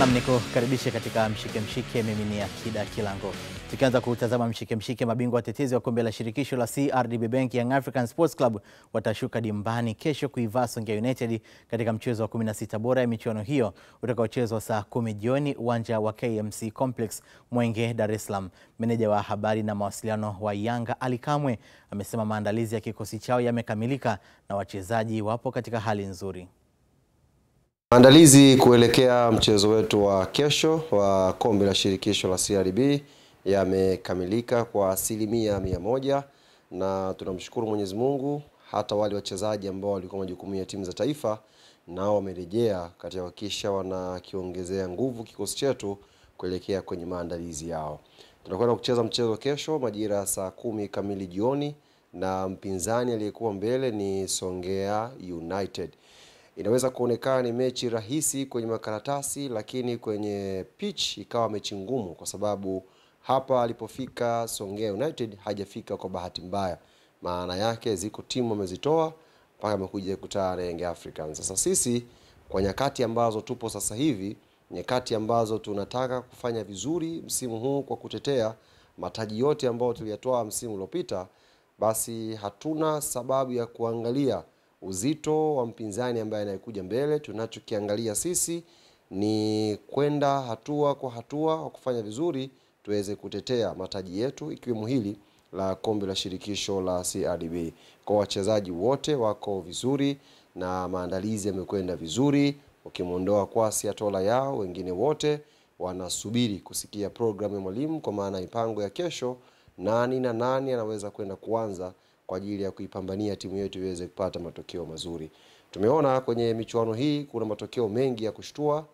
Na nikukaribisha katika mshike mimi ni Akida Kilango. Tukianza kutazama mshike mabingwa watetezi wa kombe la shirikisho la CRDB Bank Young African Sports Club watashuka dimbani kesho kuivaa Songea United katika mchezo wa 16 bora ya michuano hiyo utakaochezwa saa 10 jioni uwanja wa KMC Complex Mwenge, Dar es Salaam. Meneja wa habari na mawasiliano wa Yanga Ali Kamwe amesema maandalizi ya kikosi chao yamekamilika na wachezaji wapo katika hali nzuri. Maandalizi kuelekea mchezo wetu wa kesho wa kombe la shirikisho la CRDB yamekamilika kwa 100%, na tunamshukuru Mwenyezi Mungu. Hata wale wachezaji ambao walikuwa majukumu ya timu za taifa nao wamerejea katika kuhakikisha wanakiongezea nguvu kikosi chetu kuelekea kwenye maandalizi yao. Tunakwenda kucheza mchezo kesho majira saa 10 kamili jioni, na mpinzani aliyekuwa mbele ni Songea United. Inaweza kuonekana ni mechi rahisi kwenye makaratasi, lakini kwenye pitch ikawa mechi ngumu, kwa sababu hapa alipofika Songea United hajafika kwa bahati mbaya. Maana yake ziko timu amezitoa mpaka amekuja kukutana na Young Africans. Sasa sisi kwa nyakati ambazo tupo sasa hivi, nyakati ambazo tunataka kufanya vizuri msimu huu kwa kutetea mataji yote ambayo tuliyatoa msimu uliopita, basi hatuna sababu ya kuangalia uzito wa mpinzani ambaye anayekuja mbele. Tunachokiangalia sisi ni kwenda hatua kwa hatua kwa kufanya vizuri tuweze kutetea mataji yetu, ikiwemo hili la kombe la shirikisho la CRDB. Kwa wachezaji wote wako vizuri na maandalizi yamekwenda vizuri. Ukimondoa Kwasi Atola yao, wengine wote wanasubiri kusikia programu ya mwalimu, kwa maana mipango ya kesho nani na nani anaweza kwenda kuanza kwa ajili ya kuipambania timu yetu iweze kupata matokeo mazuri. Tumeona kwenye michuano hii kuna matokeo mengi ya kushtua.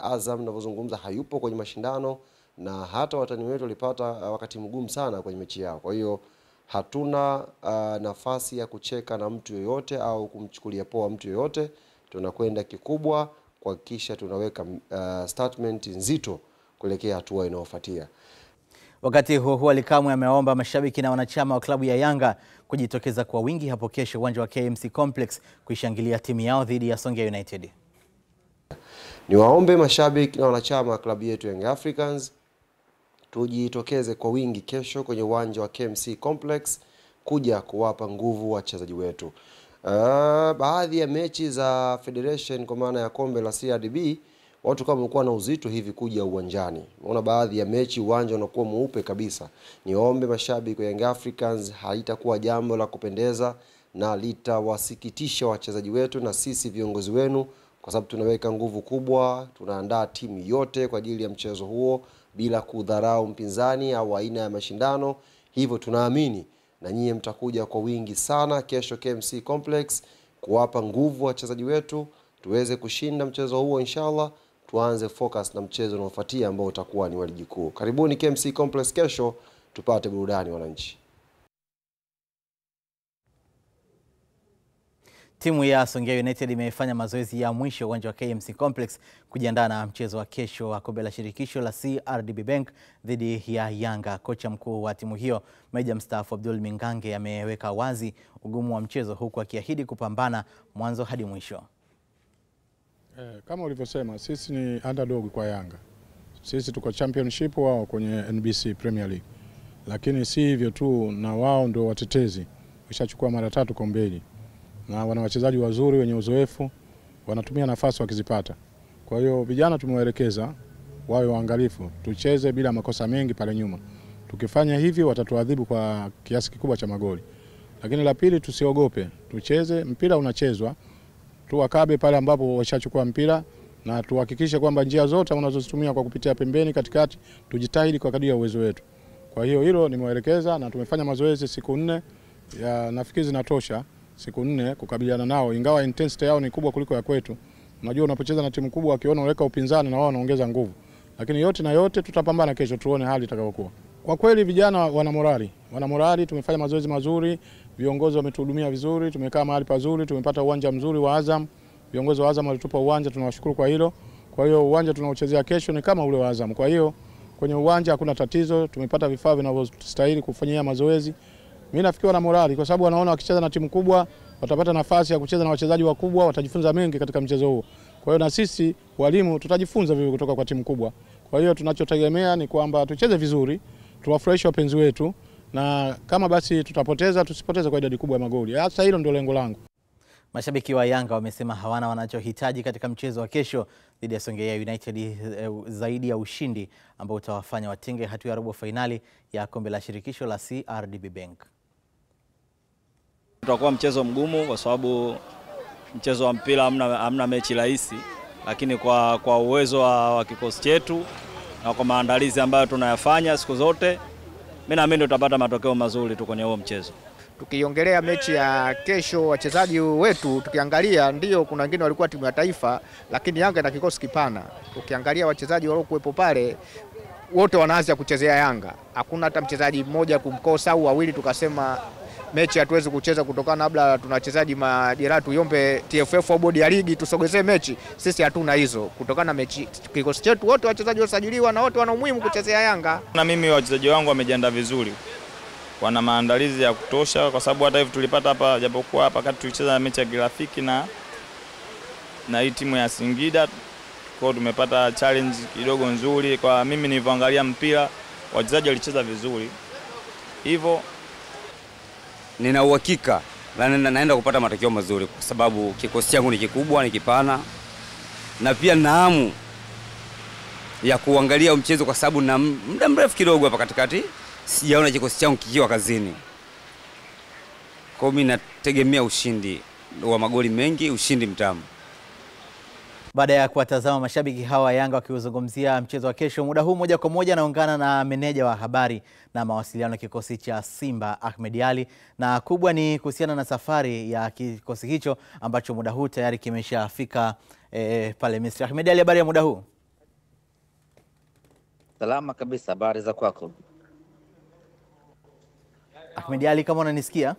Azam ninavyozungumza hayupo kwenye mashindano, na hata watani wetu walipata wakati mgumu sana kwenye mechi yao. Kwa hiyo hatuna nafasi ya kucheka na mtu yoyote au kumchukulia poa mtu yoyote. Tunakwenda kikubwa kuhakikisha tunaweka statement nzito kuelekea hatua inayofuatia. Wakati huo Ali Kamwe ameomba mashabiki na wanachama wa klabu ya Yanga kujitokeza kwa wingi hapo kesho uwanja wa KMC Complex kuishangilia timu yao dhidi ya Songea United. Niwaombe mashabiki na wanachama wa klabu yetu Young Africans tujitokeze kwa wingi kesho kwenye uwanja wa KMC Complex kuja kuwapa nguvu wachezaji wetu. Baadhi ya mechi za Federation kwa maana ya kombe la CRDB watu kama wamekuwa na uzito hivi kuja uwanjani. Unaona baadhi ya mechi uwanja unakuwa mweupe kabisa. Niombe mashabiki wa Young Africans, haitakuwa jambo la kupendeza na litawasikitisha wachezaji wetu na sisi viongozi wenu, kwa sababu tunaweka nguvu kubwa, tunaandaa timu yote kwa ajili ya mchezo huo bila kudharau mpinzani au aina ya mashindano. Hivyo tunaamini na nyie mtakuja kwa wingi sana kesho KMC Complex kuwapa nguvu wachezaji wetu tuweze kushinda mchezo huo inshallah. Tuanze focus na mchezo unaofuatia ambao utakuwa ni wa ligi kuu. Karibuni KMC Complex kesho tupate burudani wananchi. Timu ya Songea United imefanya mazoezi ya mwisho uwanja wa KMC Complex kujiandaa na mchezo wa kesho wa kombe la shirikisho la CRDB Bank dhidi ya Yanga. Kocha mkuu wa timu hiyo Meja mstaafu Abdul Mingange ameweka wazi ugumu wa mchezo, huku akiahidi kupambana mwanzo hadi mwisho. Kama ulivyosema, sisi ni underdog kwa Yanga. Sisi tuko championship, wao kwenye NBC Premier League. Lakini si hivyo tu, na wao ndio watetezi. Washachukua mara 3 kombe hili. Na wana wachezaji wazuri wenye uzoefu, wanatumia nafasi wakizipata. Kwa hiyo vijana tumewaelekeza wawe waangalifu, tucheze bila makosa mengi pale nyuma. Tukifanya hivi watatuadhibu kwa kiasi kikubwa cha magoli. Lakini la pili, tusiogope, tucheze mpira unachezwa. Tuwakabe pale ambapo washachukua mpira, na tuhakikishe kwamba njia zote unazozitumia kwa kupitia pembeni katikati tujitahidi kwa kadri ya uwezo wetu. Kwa hiyo hilo nimewaelekeza, na tumefanya mazoezi siku 4, nafikiri zinatosha siku 4 kukabiliana nao, ingawa intensity yao ni kubwa kuliko ya kwetu. Unajua unapocheza na timu kubwa wakiona unaweka upinzani na wao wanaongeza nguvu. Lakini yote na yote tutapambana kesho, tuone hali itakayokuwa. Kwa kweli vijana wana morali, tumefanya mazoezi mazuri, viongozi wametuhudumia vizuri, tumekaa mahali pazuri, tumepata uwanja mzuri wa Azam. Viongozi wa Azam walitupa uwanja, tunawashukuru kwa hilo. Kwa hiyo uwanja tunaochezea kesho ni kama ule wa Azam. Kwa hiyo kwenye uwanja hakuna tatizo, tumepata vifaa vinavyostahili kufanyia mazoezi. Mimi nafikiri wana morali kwa sababu wanaona wakicheza na timu kubwa watapata nafasi ya kucheza na wachezaji wakubwa, watajifunza mengi katika mchezo huo. Kwa hiyo na sisi walimu tutajifunza vivyo kutoka kwa timu kubwa. Kwa hiyo tunachotegemea ni kwamba tucheze vizuri, tuwafurahishe wapenzi wetu, na kama basi tutapoteza, tusipoteze kwa idadi kubwa ya magoli. Hasa hilo ndio lengo langu. Mashabiki wa Yanga wamesema hawana wanachohitaji katika mchezo wa kesho dhidi ya Songea United zaidi ya ushindi ambao utawafanya watenge hatua ya robo finali ya kombe la shirikisho la CRDB Bank. Utakuwa mchezo mgumu kwa sababu mchezo wa mpira hamna mechi rahisi, lakini kwa uwezo wa kikosi chetu na kwa maandalizi ambayo tunayafanya siku zote, mimi naamini tutapata matokeo mazuri tu kwenye huo mchezo. Tukiongelea mechi ya kesho, wachezaji wetu tukiangalia, ndio kuna wengine walikuwa timu ya taifa, lakini Yanga ina kikosi kipana. Ukiangalia wachezaji waliokuwepo pale wote wanaanza kuchezea Yanga. Hakuna hata mchezaji mmoja kumkosa au wawili tukasema mechi hatuwezi kucheza kutokana labda tuna wachezaji majeraha tuiombe TFF au bodi ya ligi tusogezee mechi. Sisi hatuna hizo. Kutokana na mechi kikosi chetu wote wachezaji wasajiliwa na wote wana umuhimu kuchezea Yanga. Na mimi wachezaji wangu wamejiandaa vizuri. Wana maandalizi ya kutosha kwa sababu hata hivi tulipata hapa, japokuwa hapa kati tulicheza mechi ya kirafiki na hii timu ya Singida, kwa tumepata challenge kidogo nzuri. Kwa mimi nilivyoangalia mpira, wachezaji walicheza vizuri. Hivyo nina uhakika naenda kupata matokeo mazuri kwa sababu kikosi changu ni kikubwa, ni kipana, na pia naamu ya kuangalia mchezo kwa sababu na muda mrefu kidogo hapa katikati sijaona kikosi changu kikiwa kazini. Kwa mimi nategemea ushindi wa magoli mengi, ushindi mtamu. Baada ya kuwatazama mashabiki hawa Yanga wakiuzungumzia mchezo wa kesho, muda huu moja kwa moja naungana na meneja wa habari na mawasiliano kikosi cha Simba Ahmed Ali, na kubwa ni kuhusiana na safari ya kikosi hicho ambacho muda huu tayari kimeshafika pale Misri. Ahmed Ali, habari ya muda huu? Salama kabisa, habari za kwako? Ahmed Ali, kama unanisikia?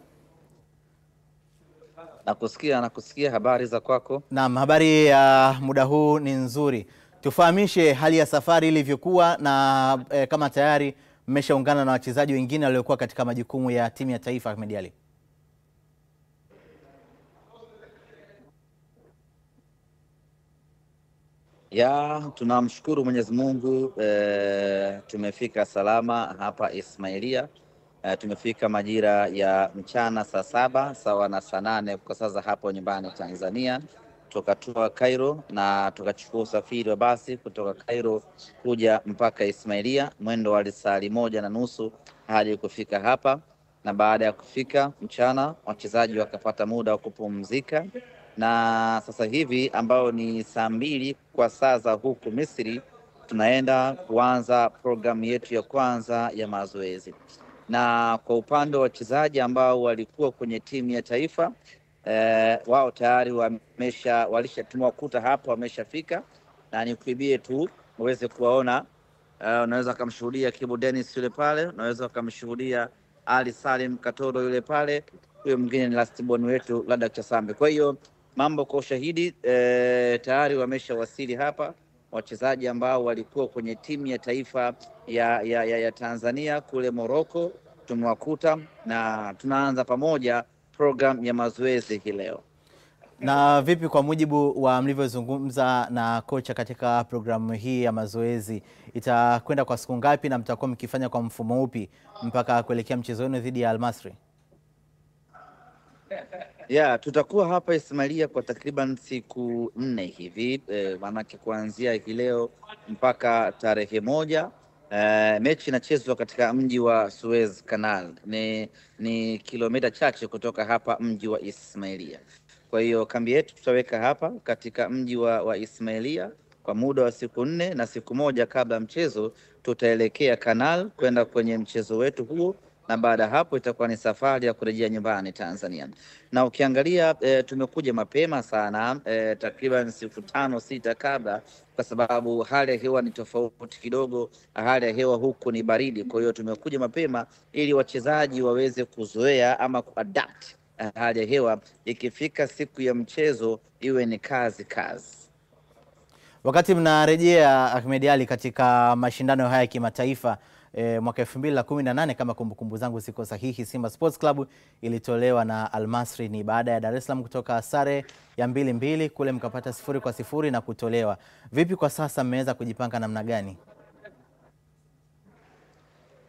Nakusikia, habari za kwako? Naam, habari ya muda huu ni nzuri. Tufahamishe hali ya safari ilivyokuwa na kama tayari mmeshaungana na wachezaji wengine waliokuwa katika majukumu ya timu ya taifa. Ahmed Ali. Tunamshukuru Mwenyezi Mungu, tumefika salama hapa Ismailia. Tumefika majira ya mchana saa 7 sawa na saa 8 kwa sasa hapo nyumbani Tanzania. Tukatoka Cairo na tukachukua usafiri wa basi kutoka Cairo kuja mpaka Ismailia, mwendo wa saa 1:30 hadi kufika hapa. Na baada ya kufika mchana, wachezaji wakapata muda wa kupumzika, na sasa hivi ambao ni saa 2 kwa saa za huku Misri, tunaenda kuanza programu yetu ya kwanza ya mazoezi. Na kwa upande wa wachezaji ambao walikuwa kwenye timu ya taifa, wao tayari walishatumwakuta hapa, wameshafika, na nikuibie tu uweze kuwaona. Unaweza kumshuhudia Kibu Dennis yule pale, unaweza kumshuhudia Ali Salim Katoro yule pale, huyo mwingine ni lastborn wetu Ladak Chasambe. Kwa hiyo mambo kwa ushahidi, tayari wameshawasili hapa wachezaji ambao walikuwa kwenye timu ya taifa ya Tanzania kule Morocco, tumewakuta na tunaanza pamoja program ya mazoezi hii leo. Na vipi kwa mujibu wa mlivyozungumza na kocha katika programu hii ya mazoezi, itakwenda kwa siku ngapi na mtakuwa mkifanya kwa mfumo upi mpaka kuelekea mchezo wenu dhidi ya Al Masry? Tutakuwa hapa Ismailia kwa takriban siku 4 hivi, maanake kuanzia hii leo mpaka tarehe 1. Mechi inachezwa katika mji wa Suez Canal, ni kilomita chache kutoka hapa mji wa Ismailia. Kwa hiyo kambi yetu tutaweka hapa katika mji wa Ismailia kwa muda wa siku 4, na siku 1 kabla mchezo tutaelekea Canal kwenda kwenye mchezo wetu huo, na baada hapo itakuwa ni safari ya kurejea nyumbani Tanzania. Na ukiangalia tumekuja mapema sana, takriban siku 5-6 kabla, kwa sababu hali ya hewa ni tofauti kidogo. Hali ya hewa huku ni baridi, kwa hiyo tumekuja mapema ili wachezaji waweze kuzoea ama kuadapt hali ya hewa, ikifika siku ya mchezo iwe ni kazi. Wakati mnarejea Ahmed Ally katika mashindano haya ya kimataifa mwaka 2018 kama kumbukumbu zangu siko sahihi, Simba Sports Club ilitolewa na Al Masry. Ni baada ya Dar es Salaam kutoka sare ya 2-2 kule mkapata 0-0 na kutolewa. Vipi kwa sasa, mmeweza kujipanga namna gani?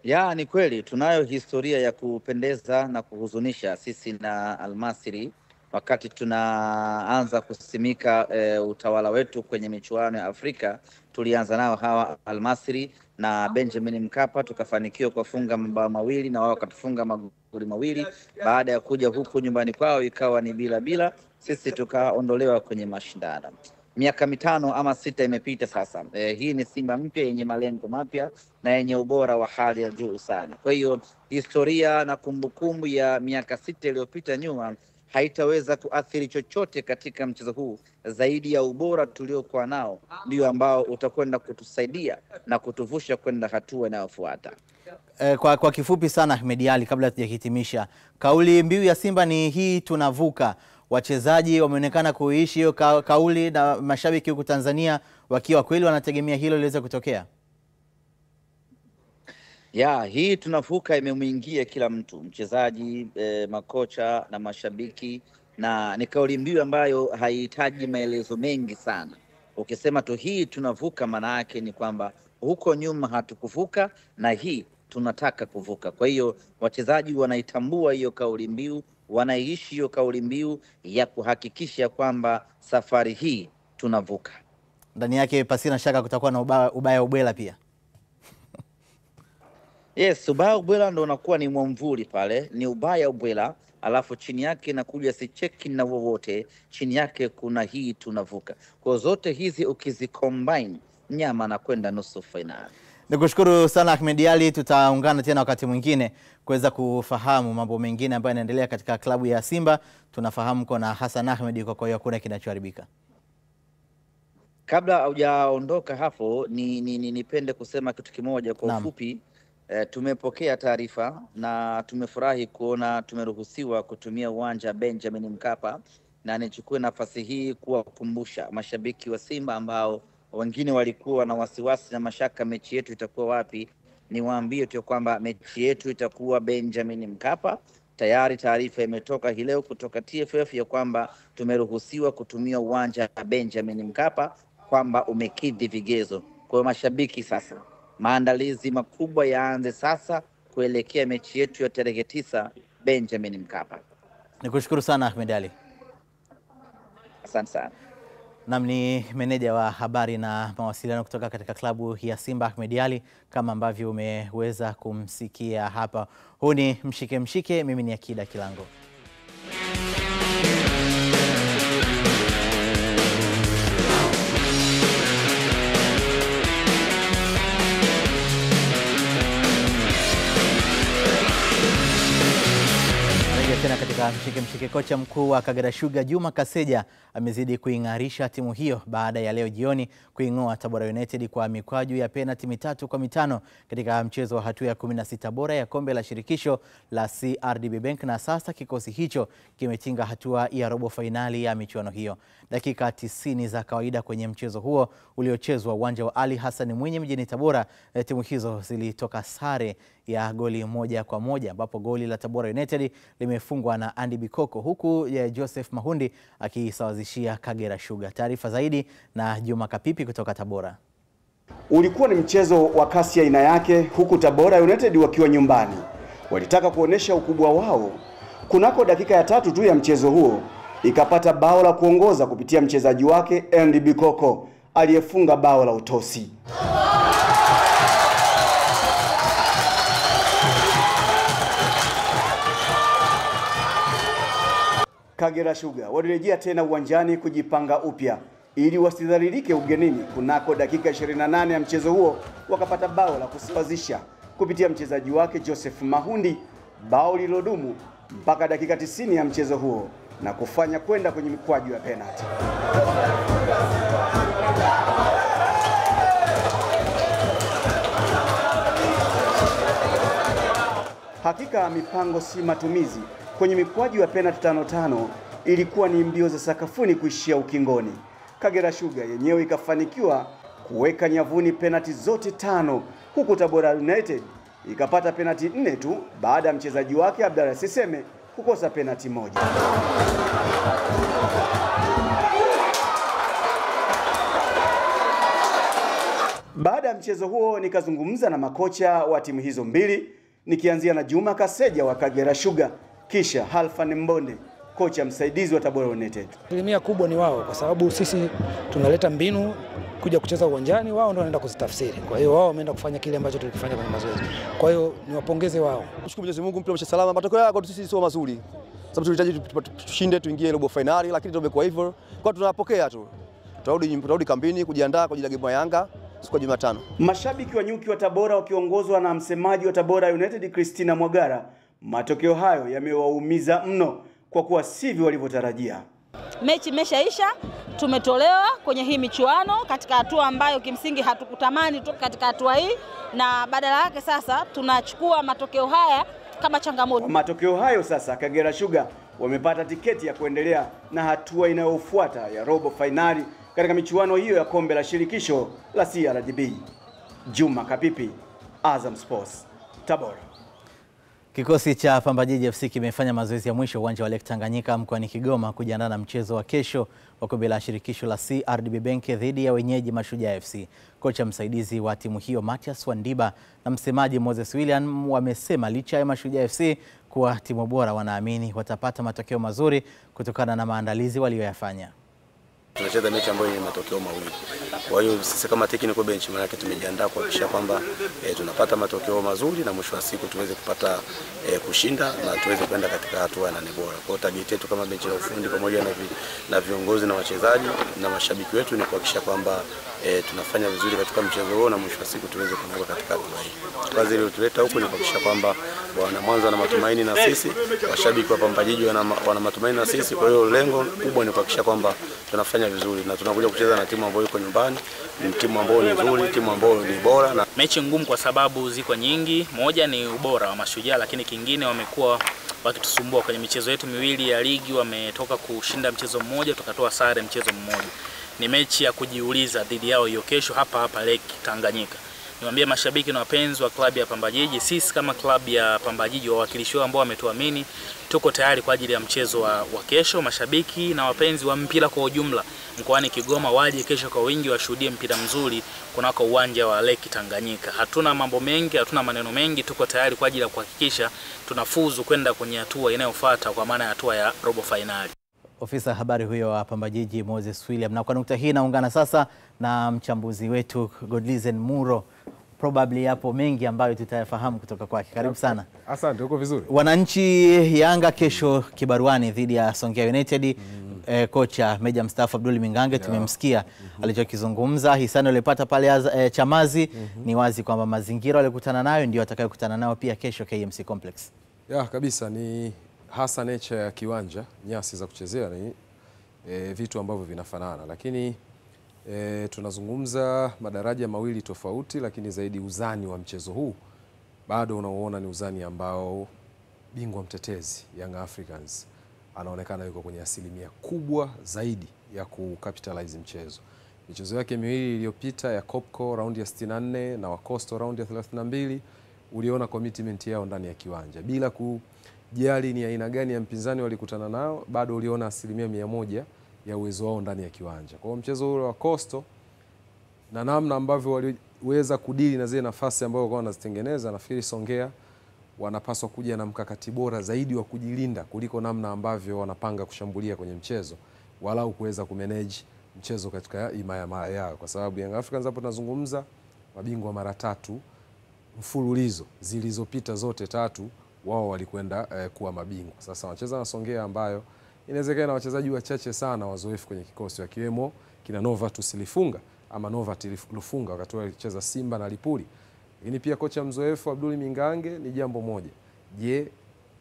Ya, ni kweli tunayo historia ya kupendeza na kuhuzunisha sisi na Al Masry. Wakati tunaanza kusimika utawala wetu kwenye michuano ya Afrika, tulianza nao hawa Al Masry na Benjamin Mkapa, tukafanikiwa kufunga mabao mawili na wao wakatufunga magoli mawili. Baada ya kuja huku nyumbani kwao ikawa ni bila, sisi tukaondolewa kwenye mashindano. Miaka 5 ama 6 imepita sasa. Hii ni Simba mpya yenye malengo mapya na yenye ubora wa hali ya juu sana. Kwa hiyo historia na kumbukumbu ya miaka 6 iliyopita nyuma haitaweza kuathiri chochote katika mchezo huu, zaidi ya ubora tuliokuwa nao ndio ambao utakwenda kutusaidia na kutuvusha kwenda hatua inayofuata. Kwa kifupi sana Ahmed Ally, kabla tujahitimisha, kauli mbiu ya Simba ni hii tunavuka. Wachezaji wameonekana kuishi hiyo kauli na mashabiki huko Tanzania wakiwa kweli wanategemea hilo liweze kutokea. Ya, hii tunavuka imemuingia kila mtu, mchezaji, makocha na mashabiki, na ni kauli mbiu ambayo haihitaji maelezo mengi sana. Ukisema tu hii tunavuka, maana yake ni kwamba huko nyuma hatukuvuka na hii tunataka kuvuka. Kwa hiyo wachezaji wanaitambua hiyo kauli mbiu, wanaishi hiyo kauli mbiu ya kuhakikisha kwamba safari hii tunavuka. Ndani yake pasina shaka kutakuwa na ubaya ubwela pia. Yes, ubaya ubwela ndo unakuwa ni mwamvuli pale, ni ubaya ubwela, alafu chini yake nakuja si cheki na wowote, chini yake kuna hii tunavuka. Kwa zote hizi ukizicombine, nyama na kwenda nusu finali. Nikushukuru sana Ahmed Ally, tutaungana tena wakati mwingine kuweza kufahamu mambo mengine ambayo yanaendelea katika klabu ya Simba. Tunafahamu kuna Hassan Ahmed, kwa hiyo hakuna kinachoharibika. Kabla hujaondoka hapo, nipende kusema kitu kimoja kwa ufupi. Tumepokea taarifa na tumefurahi kuona tumeruhusiwa kutumia uwanja Benjamin Mkapa, na nichukue nafasi hii kuwakumbusha mashabiki wa Simba ambao wengine walikuwa na wasiwasi na mashaka mechi yetu itakuwa wapi. Niwaambie tu kwamba mechi yetu itakuwa Benjamin Mkapa. Tayari taarifa imetoka hii leo kutoka TFF ya kwamba tumeruhusiwa kutumia uwanja Benjamin Mkapa, kwamba umekidhi vigezo. Kwa hiyo mashabiki sasa, maandalizi makubwa yaanze sasa kuelekea mechi yetu ya tarehe 9 Benjamin Mkapa. Nikushukuru sana Ahmed Ally. Asante sana. Ni meneja wa habari na mawasiliano kutoka katika klabu ya Simba Ahmed Ally, kama ambavyo umeweza kumsikia hapa. Huu ni Mshike Mshike, mimi ni Akida Kilango. Tena katika Mshike Mshike, kocha mkuu wa Kagera Sugar Juma Kaseja amezidi kuingarisha timu hiyo baada ya leo jioni kuingoa Tabora United kwa mikwaju ya penalti 3-5 katika mchezo wa hatua ya 16 bora ya kombe la shirikisho la CRDB Bank, na sasa kikosi hicho kimetinga hatua ya robo finali ya michuano hiyo. Dakika 90 za kawaida kwenye mchezo huo uliochezwa uwanja wa Ali Hassan Mwinyi mjini Tabora, timu hizo zilitoka sare ya goli 1-1, ambapo goli la Tabora United limefungwa na Andy Bikoko, huku Joseph Mahundi akisawazishia Kagera Sugar. Taarifa zaidi na Juma Kapipi kutoka Tabora. Ulikuwa ni mchezo wa kasi ya aina yake, huku Tabora United wakiwa nyumbani walitaka kuonesha ukubwa wao. Kunako dakika ya 3 tu ya mchezo huo ikapata bao la kuongoza kupitia mchezaji wake Andy Bikoko aliyefunga bao la utosi. Kagera Sugar walirejea tena uwanjani kujipanga upya ili wasidhalilike ugenini. Kunako dakika 28 ya mchezo huo wakapata bao la kusawazisha kupitia mchezaji wake Joseph Mahundi, bao lilodumu mpaka dakika 90 ya mchezo huo na kufanya kwenda kwenye mikwaju ya penalti. Hakika mipango si matumizi. Kwenye mikwaju ya penalti 5-5 ilikuwa ni mbio za sakafuni kuishia ukingoni. Kagera Sugar yenyewe ikafanikiwa kuweka nyavuni penati zote 5, huku Tabora United ikapata penati 4 tu baada ya mchezaji wake Abdalla Siseme kukosa penati 1. Baada ya mchezo huo nikazungumza na makocha wa timu hizo mbili, nikianzia na Juma Kaseja wa Kagera Sugar kisha Halfan Mbonde, kocha msaidizi wa Tabora United. Asilimia kubwa ni wao, kwa sababu sisi tunaleta mbinu kuja kucheza uwanjani, wao ndio wanaenda kuzitafsiri. Kwa hiyo wao wameenda kufanya kile ambacho tulikifanya kwenye mazoezi. Kwa hiyo niwapongeze wao. Tushukuru Mwenyezi Mungu, mpira salama. Matokeo yako sisi sio mazuri, sababu tulihitaji tushinde tuingie robo finali, lakini tumekuwa hivyo. Kwa tunapokea tu, tutarudi kambini kujiandaa kwa ajili ya game ya Yanga siku ya Jumatano. Mashabiki wa nyuki wa Tabora wakiongozwa na msemaji wa Tabora United Christina Mwagara, matokeo hayo yamewaumiza mno kwa kuwa sivyo walivyotarajia. Mechi imeshaisha, tumetolewa kwenye hii michuano katika hatua ambayo kimsingi hatukutamani tu katika hatua hii, na badala yake sasa tunachukua matokeo haya kama changamoto. Kwa matokeo hayo sasa Kagera Sugar wamepata tiketi ya kuendelea na hatua inayofuata ya robo finali katika michuano hiyo ya kombe la shirikisho la CRDB. Juma Kapipi, Azam Sports, Tabora. Kikosi cha Pamba Jiji FC kimefanya mazoezi ya mwisho uwanja wa Lake Tanganyika mkoani Kigoma kujiandaa na mchezo wa kesho wa kombe la shirikisho la CRDB Bank dhidi ya wenyeji Mashujaa FC. Kocha msaidizi wa timu hiyo Mathias Wandiba na msemaji Moses William wamesema licha ya Mashujaa FC kuwa timu bora, wanaamini watapata matokeo mazuri kutokana na maandalizi walioyafanya. Tunacheza mechi ambayo ni matokeo mawili. Kwa hiyo sisi kama technical bench maana yake tumejiandaa kuhakikisha kwamba tunapata matokeo mazuri na mwisho wa siku tuweze kupata kushinda na tuweze kwenda katika hatua ya 8 bora. Kwa hiyo target yetu kama benchi la ufundi pamoja na viongozi na wachezaji na mashabiki wetu ni kuhakikisha kwamba tunafanya vizuri katika mchezo huo na mwisho wa siku tuweze kuongoza katika hatua hii. Kazi ile tuleta huko ni kuhakikisha kwamba wana Mwanza na matumaini na sisi, washabiki wa Pamba Jiji wana matumaini na sisi. Kwa hiyo lengo kubwa ni kuhakikisha kwamba tunafanya vizuri na tunakuja kucheza na timu ambayo iko nyumbani, ni timu ambayo ni nzuri, timu ambayo ni bora. Na mechi ngumu kwa sababu ziko nyingi. Moja ni ubora wa Mashujaa, lakini kingine wamekuwa wakitusumbua kwenye michezo yetu miwili ya ligi. Wametoka kushinda mchezo mmoja, tukatoa sare mchezo mmoja. Ni mechi ya kujiuliza dhidi yao hiyo kesho hapa Lake Tanganyika. Niwaambie mashabiki na wapenzi wa klabu ya Pamba Jiji, sisi kama klabu ya Pamba Jiji, wawakilishi wao ambao wametuamini, tuko tayari kwa ajili ya mchezo wa kesho. Mashabiki na wapenzi wa mpira kwa ujumla mkoani Kigoma waje kesho kwa wingi, washuhudie mpira mzuri kunako uwanja wa Lake Tanganyika. Hatuna mambo mengi, hatuna maneno mengi, tuko tayari kwa ajili ya kuhakikisha tunafuzu kwenda kwenye hatua inayofuata, kwa maana ya hatua ya robo finali. Ofisa habari huyo wa Pamba Jiji Moses William. Na kwa nukta hii naungana sasa na mchambuzi wetu Godlizen Muro. Probably yapo mengi ambayo tutayafahamu kutoka kwake. Karibu sana. Asante, uko vizuri. Wananchi Yanga kesho kibaruani dhidi ya Songea United. Kocha Meja mstaafu Abdul Mingange tumemsikia alichokizungumza. Hisani alipata pale Chamazi. Ni wazi kwamba mazingira walikutana nayo ndio atakayokutana nao pia kesho KMC Complex. Kabisa, ni hasa nature ya kiwanja, nyasi za kuchezea ni vitu ambavyo vinafanana, lakini tunazungumza madaraja mawili tofauti, lakini zaidi uzani wa mchezo huu bado unaoona ni uzani ambao bingwa mtetezi Young Africans anaonekana yuko kwenye asilimia kubwa zaidi ya kucapitalize mchezo. Michezo yake miwili iliyopita ya Kopko raundi ya 64 na wa Coastal raundi ya 32 uliona commitment yao ndani ya kiwanja bila kujali ni aina gani ya mpinzani walikutana nao, bado uliona asilimia 100 ya uwezo wao ndani ya kiwanja. Kwa mchezo ule wa Coastal na namna ambavyo waliweza kudili na zile nafasi ambazo wao wanazitengeneza, nafikiri Songea wanapaswa kuja na mkakati bora zaidi wa kujilinda kuliko namna ambavyo wanapanga kushambulia kwenye mchezo, walau kuweza kumanage mchezo katika imaya yao, kwa sababu Young Africans hapo tunazungumza mabingwa mara 3 mfululizo, zilizopita zote 3 wao walikwenda kuwa mabingwa. Sasa wanacheza na Songea ambayo inawezekana wachezaji wachache sana wazoefu kwenye kikosi, wakiwemo kina Nova Tusilifunga ama Nova Tilifunga wakati walicheza Simba na Lipuli. Lakini pia kocha mzoefu Abdul Mingange ni jambo moja. Je,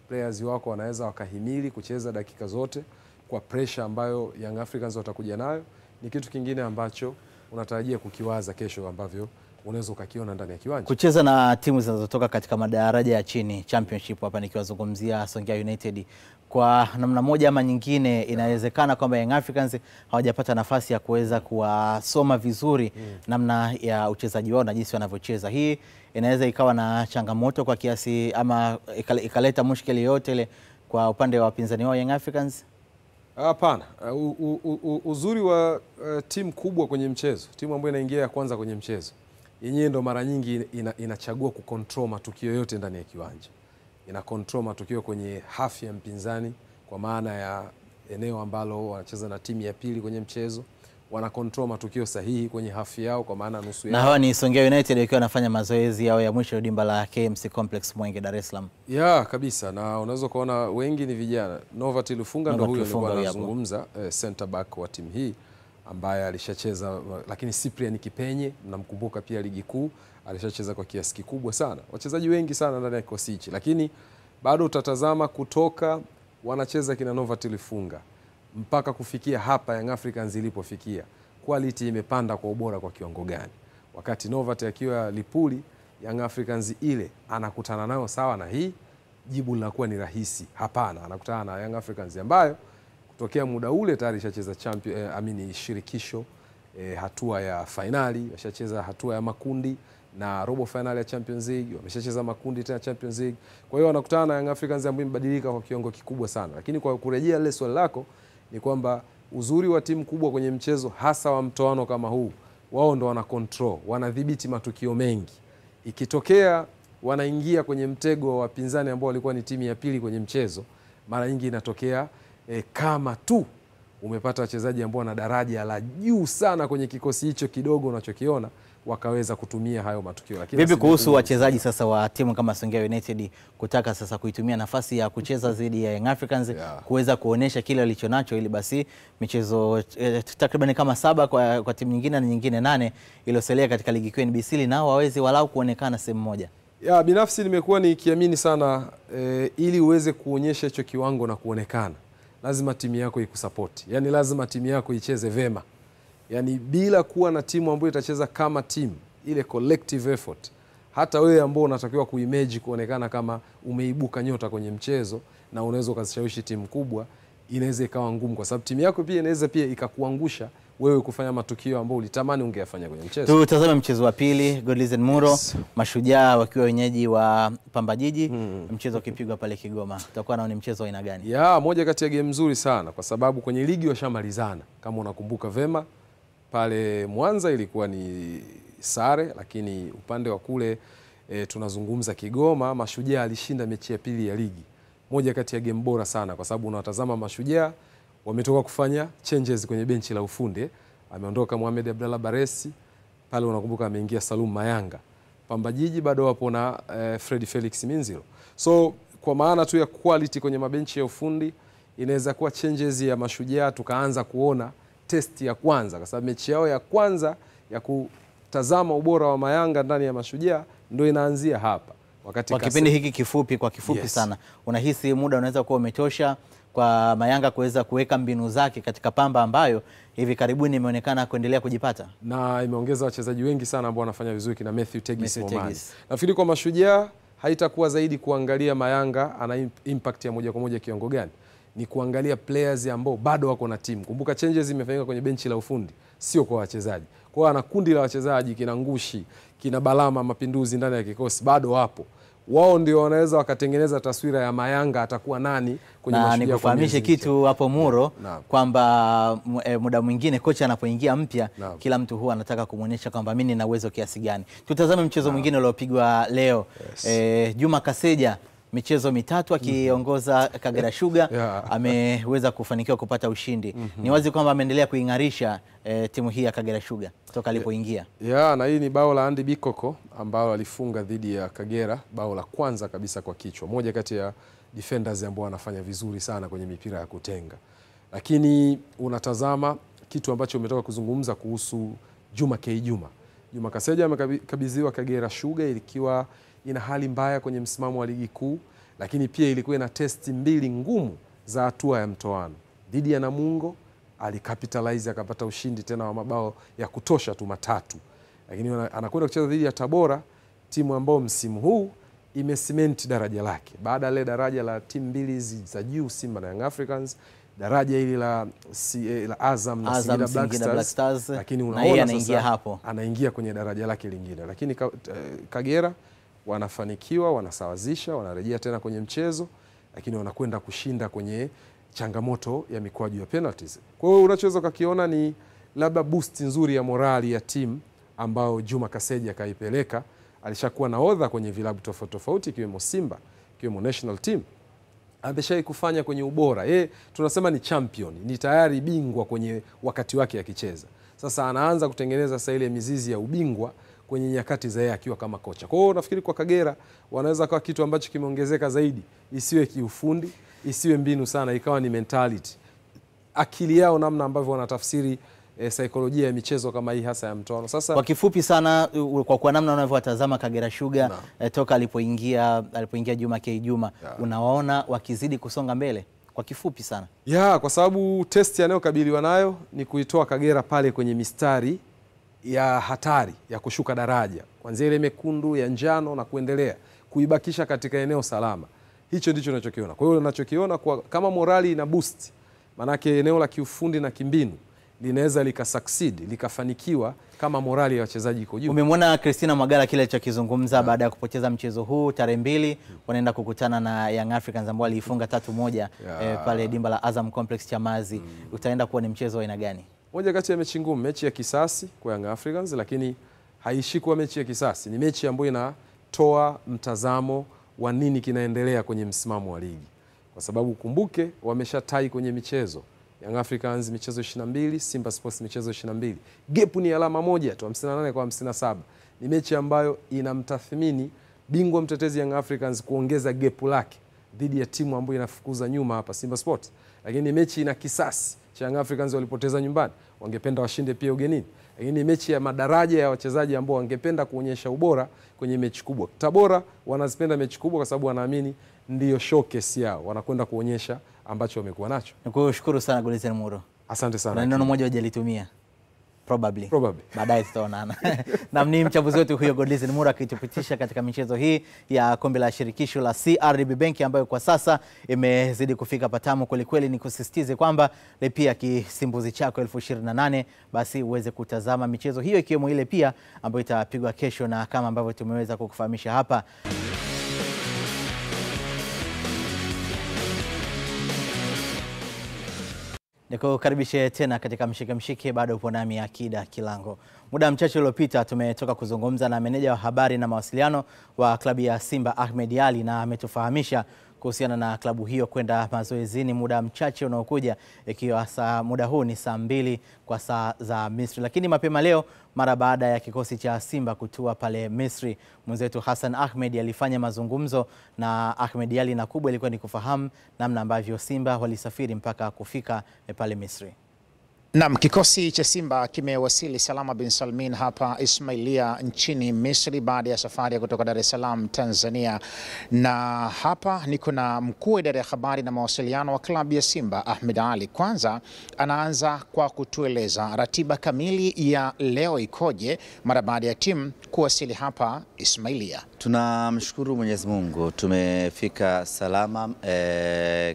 players wako wanaweza wakahimili kucheza dakika zote kwa pressure ambayo Young Africans watakuja nayo? Ni kitu kingine ambacho unatarajia kukiwaza kesho ambavyo unaweza ukakiona ndani ya kiwanja. Kucheza na timu zinazotoka katika madaraja ya chini Championship, hapa nikiwazungumzia Songea United, kwa namna moja ama nyingine inawezekana kwamba Young Africans hawajapata nafasi ya kuweza kuwasoma vizuri namna ya uchezaji wao na jinsi wanavyocheza. Hii inaweza ikawa na changamoto kwa kiasi ama ikaleta mushkeli yote ile kwa upande wa wapinzani wao Young Africans. Hapana. Uzuri wa timu kubwa kwenye mchezo, timu ambayo inaingia ya kwanza kwenye mchezo, yenyewe ndo mara nyingi inachagua kucontrol matukio yote ndani ya kiwanja. Ina control matukio kwenye hafu ya mpinzani, kwa maana ya eneo ambalo wanacheza na timu ya pili kwenye mchezo. Wana control matukio sahihi kwenye hafu yao, kwa maana nusu yao. Na hawa ni Songea United wakiwa wanafanya mazoezi yao ya mwisho dimba la KMC Complex Mwenge, Dar es Salaam. Ya kabisa, na unaweza kuona wengi ni vijana. Novat Lufunga ndo huyo alikuwa anazungumza, center back wa timu hii ambaye alishacheza, lakini Cyprian Kipenye mnamkumbuka pia ligi kuu, alishacheza kwa kiasi kikubwa sana. Wachezaji wengi sana ndani ya kikosi hichi, lakini bado utatazama kutoka wanacheza kina Novat Lufunga mpaka kufikia hapa Young Africans ilipofikia, quality imepanda kwa ubora kwa kiwango gani. Wakati Novat akiwa Lipuli, Young Africans ile anakutana nayo sawa na hii, jibu linakuwa ni rahisi. Hapana, anakutana na Young Africans ambayo kutokea muda ule tayari ishacheza shirikisho, hatua ya finali, washacheza hatua ya makundi na robo finali ya Champions League, wameshacheza makundi tena Champions League. Kwa hiyo wanakutana na Young Africans ambayo imebadilika kwa kiwango kikubwa sana. Lakini kwa kurejea ile swali lako ni kwamba uzuri wa timu kubwa kwenye mchezo, hasa wa mtoano kama huu, wao ndo wana control, wanadhibiti matukio mengi. Ikitokea wanaingia kwenye mtego wa wapinzani ambao walikuwa ni timu ya pili kwenye mchezo, mara nyingi inatokea kama tu umepata wachezaji ambao wana daraja la juu sana kwenye kikosi hicho kidogo unachokiona, wakaweza kutumia hayo matukio. Lakini vipi kuhusu wachezaji sasa wa timu kama Songea United kutaka sasa kuitumia nafasi ya kucheza dhidi ya Young Africans kuweza kuonesha kile walichonacho, ili basi michezo takriban kama 7 kwa timu nyingine na nyingine 8 iliyosalia katika ligi kuu NBC nao waweze walau kuonekana sehemu moja? Ya binafsi nimekuwa nikiamini sana ili uweze kuonyesha hicho kiwango na kuonekana, lazima timu yako ikusupport. Yani lazima timu yako icheze vema. Yani bila kuwa na timu ambayo itacheza kama timu, ile collective effort, hata wewe ambao unatakiwa kuimage kuonekana kama umeibuka nyota kwenye mchezo na unaweza ukashawishi timu kubwa, inaweza ikawa ngumu, kwa sababu timu yako pia inaweza pia ikakuangusha wewe kufanya matukio ambayo ulitamani ungeyafanya kwenye mchezo. Tutazame mchezo wa pili, Godlisten Muro, Mashujaa wakiwa wenyeji wa Pamba Jiji, mchezo ukipigwa pale Kigoma. Utakuwa nao ni mchezo aina gani? Ya moja kati ya game nzuri sana, kwa sababu kwenye ligi washamalizana. Kama unakumbuka vema, pale Mwanza ilikuwa ni sare, lakini upande wa kule tunazungumza Kigoma, Mashujaa alishinda mechi ya pili ya ligi. Moja kati ya game bora sana, kwa sababu unatazama Mashujaa wametoka kufanya changes kwenye benchi la ufundi. Ameondoka Mohamed Abdallah Baresi, pale unakumbuka ameingia Salum Mayanga. Pamba Jiji bado wapo na Fred Felix Minziro. So kwa maana tu ya quality kwenye mabenchi ya ufundi, inaweza kuwa changes ya Mashujaa tukaanza kuona test ya kwanza, kwa sababu mechi yao ya kwanza ya kutazama ubora wa Mayanga ndani ya Mashujaa ndio inaanzia hapa. Wakati kwa kipindi hiki kifupi, sana, unahisi muda unaweza kuwa umetosha kwa Mayanga kuweza kuweka mbinu zake katika Pamba ambayo hivi karibuni imeonekana kuendelea kujipata, na imeongeza wachezaji wengi sana ambao wanafanya vizuri kina Matthew Tegis Momani. Nafikiri kwa Mashujaa haitakuwa zaidi kuangalia Mayanga ana impact ya moja kwa moja kiwango gani, ni kuangalia players ambao bado wako na timu. Kumbuka changes imefanyika kwenye benchi la ufundi, sio kwa wachezaji. Kwa ana kundi la wachezaji kina Ngushi, kina Balama, Mapinduzi ndani ya kikosi bado wapo. Wao ndio wanaweza wakatengeneza taswira ya Mayanga atakuwa nani kwenye Mashujaa. Na nikufahamishe kitu hapo Muro, kwamba muda mwingine kocha anapoingia mpya, kila mtu huwa anataka kumuonyesha kwamba mimi nina uwezo kiasi gani. Tutazame mchezo mwingine uliopigwa leo. Juma Kaseja michezo mitatu akiongoza Kagera Sugar, ameweza kufanikiwa kupata ushindi. Ni wazi kwamba ameendelea kuingarisha timu hii ya Kagera Sugar kutoka alipoingia. Na hii ni bao la Andy Bikoko ambao alifunga dhidi ya Kagera, bao la kwanza kabisa kwa kichwa. Moja kati ya defenders ambao wanafanya vizuri sana kwenye mipira ya kutenga. Lakini unatazama kitu ambacho umetoka kuzungumza kuhusu Juma Juma Kaseja amekabidhiwa Kagera Sugar ikiwa ina hali mbaya kwenye msimamo wa ligi kuu, lakini pia ilikuwa ina testi mbili ngumu za hatua ya mtoano. Dhidi ya Namungo alicapitalize akapata ushindi tena wa mabao ya kutosha tu 3. Lakini anakwenda kucheza dhidi ya Tabora, timu ambayo msimu huu imecement daraja lake. Baada ya daraja la timu mbili za juu, Simba na Young Africans, daraja hili la Azam na Singida Black Stars, lakini unaona sasa hapo anaingia kwenye daraja lake lingine. Lakini Kagera wanafanikiwa, wanasawazisha, wanarejea tena kwenye mchezo, lakini wanakwenda kushinda kwenye changamoto ya mikwaju ya penalties. Kwa hiyo unachoweza kukiona ni labda boost nzuri ya morali ya timu ambao Juma Kaseja kaipeleka. Alishakuwa nahodha kwenye vilabu tofauti tofauti ikiwemo Simba, ikiwemo national team. Ameshai kufanya kwenye ubora. Tunasema ni champion, ni tayari bingwa kwenye wakati wake akicheza. Sasa anaanza kutengeneza sasa ile mizizi ya ubingwa kwenye nyakati za yeye akiwa kama kocha. Kwa hiyo nafikiri kwa Kagera wanaweza kwa kitu ambacho kimeongezeka zaidi, isiwe kiufundi, isiwe mbinu sana, ikawa ni mentality. Akili yao namna ambavyo wanatafsiri saikolojia ya michezo kama hii hasa ya mtoano. Sasa kwa kifupi sana, kwa namna unavyowatazama Kagera Sugar toka alipoingia Juma K. Juma, unawaona wakizidi kusonga mbele kwa kifupi sana? Kwa sababu test yanayokabiliwa nayo ni kuitoa Kagera pale kwenye mistari ya hatari ya kushuka daraja, kuanzia ile mekundu ya njano na kuendelea, kuibakisha katika eneo salama. Hicho ndicho ninachokiona. Kwa hiyo ninachokiona kama morali ina boost, manake eneo la kiufundi na kimbinu linaweza likasucceed, likafanikiwa kama morali ya wachezaji iko juu. Umemwona Christina Mwagala kile alichokizungumza baada ya kupoteza mchezo huu tarehe 2, wanaenda kukutana na Young Africans ambao aliifunga 3-1 pale dimba la Azam Complex Chamazi. Utaenda kuwa ni mchezo wa aina gani? Moja kati ya mechi ngumu, mechi ya kisasi kwa Young Africans, lakini haishi kuwa mechi ya kisasi. Ni mechi ambayo inatoa mtazamo wa nini kinaendelea kwenye msimamo wa ligi. Kwa sababu kumbuke wameshatai kwenye michezo. Young Africans michezo 22, Simba Sports michezo 22. Gap ni alama moja tu, 58 kwa 57. Ni mechi ambayo inamtathmini bingwa mtetezi Young Africans kuongeza gap lake dhidi ya timu ambayo inafukuza nyuma hapa Simba Sports. Lakini mechi ina kisasi cha Young Africans walipoteza nyumbani, wangependa washinde pia ugenini. Lakini mechi ya madaraja ya wachezaji ambao wangependa kuonyesha ubora kwenye mechi kubwa. Tabora wanazipenda mechi kubwa kwa sababu wanaamini ndio showcase yao, wanakwenda kuonyesha ambacho wamekuwa nacho. Nikushukuru sana Godlisten Muro. Asante sana. Na neno moja hujalitumia. Probably. Baadaye tutaonana. Na ni mchambuzi wetu huyo Godlisten Muro akitupitisha katika michezo hii ya kombe la shirikisho la CRDB Bank ambayo kwa sasa imezidi kufika patamu kweli kweli. Ni kusisitize kwamba pia kisimbuzi chako 28,000 basi uweze kutazama michezo hiyo, ikiwemo ile pia ambayo itapigwa kesho, na kama ambavyo tumeweza kukufahamisha hapa. Nikukaribishe tena katika mshike bado upo nami Akida Kilango. Muda mchache uliopita tumetoka kuzungumza na meneja wa habari na mawasiliano wa klabu ya Simba Ahmed Ally, na ametufahamisha kuhusiana na klabu hiyo kwenda mazoezini muda mchache unaokuja, ikiwa muda huu ni saa 2 kwa saa za Misri. Lakini mapema leo, mara baada ya kikosi cha Simba kutua pale Misri, mwenzetu Hassan Ahmed alifanya mazungumzo na Ahmed Ally, na kubwa ilikuwa ni kufahamu namna ambavyo Simba walisafiri mpaka kufika pale Misri. Naam, kikosi cha Simba kimewasili salama bin Salmin hapa Ismailia nchini Misri baada ya safari kutoka Dar es Salaam Tanzania. Na hapa niko na mkuu wa idara ya habari na mawasiliano wa klabu ya Simba Ahmed Ally. Kwanza anaanza kwa kutueleza ratiba kamili ya leo ikoje mara baada ya timu kuwasili hapa Ismailia. Tunamshukuru Mwenyezi Mungu, tumefika salama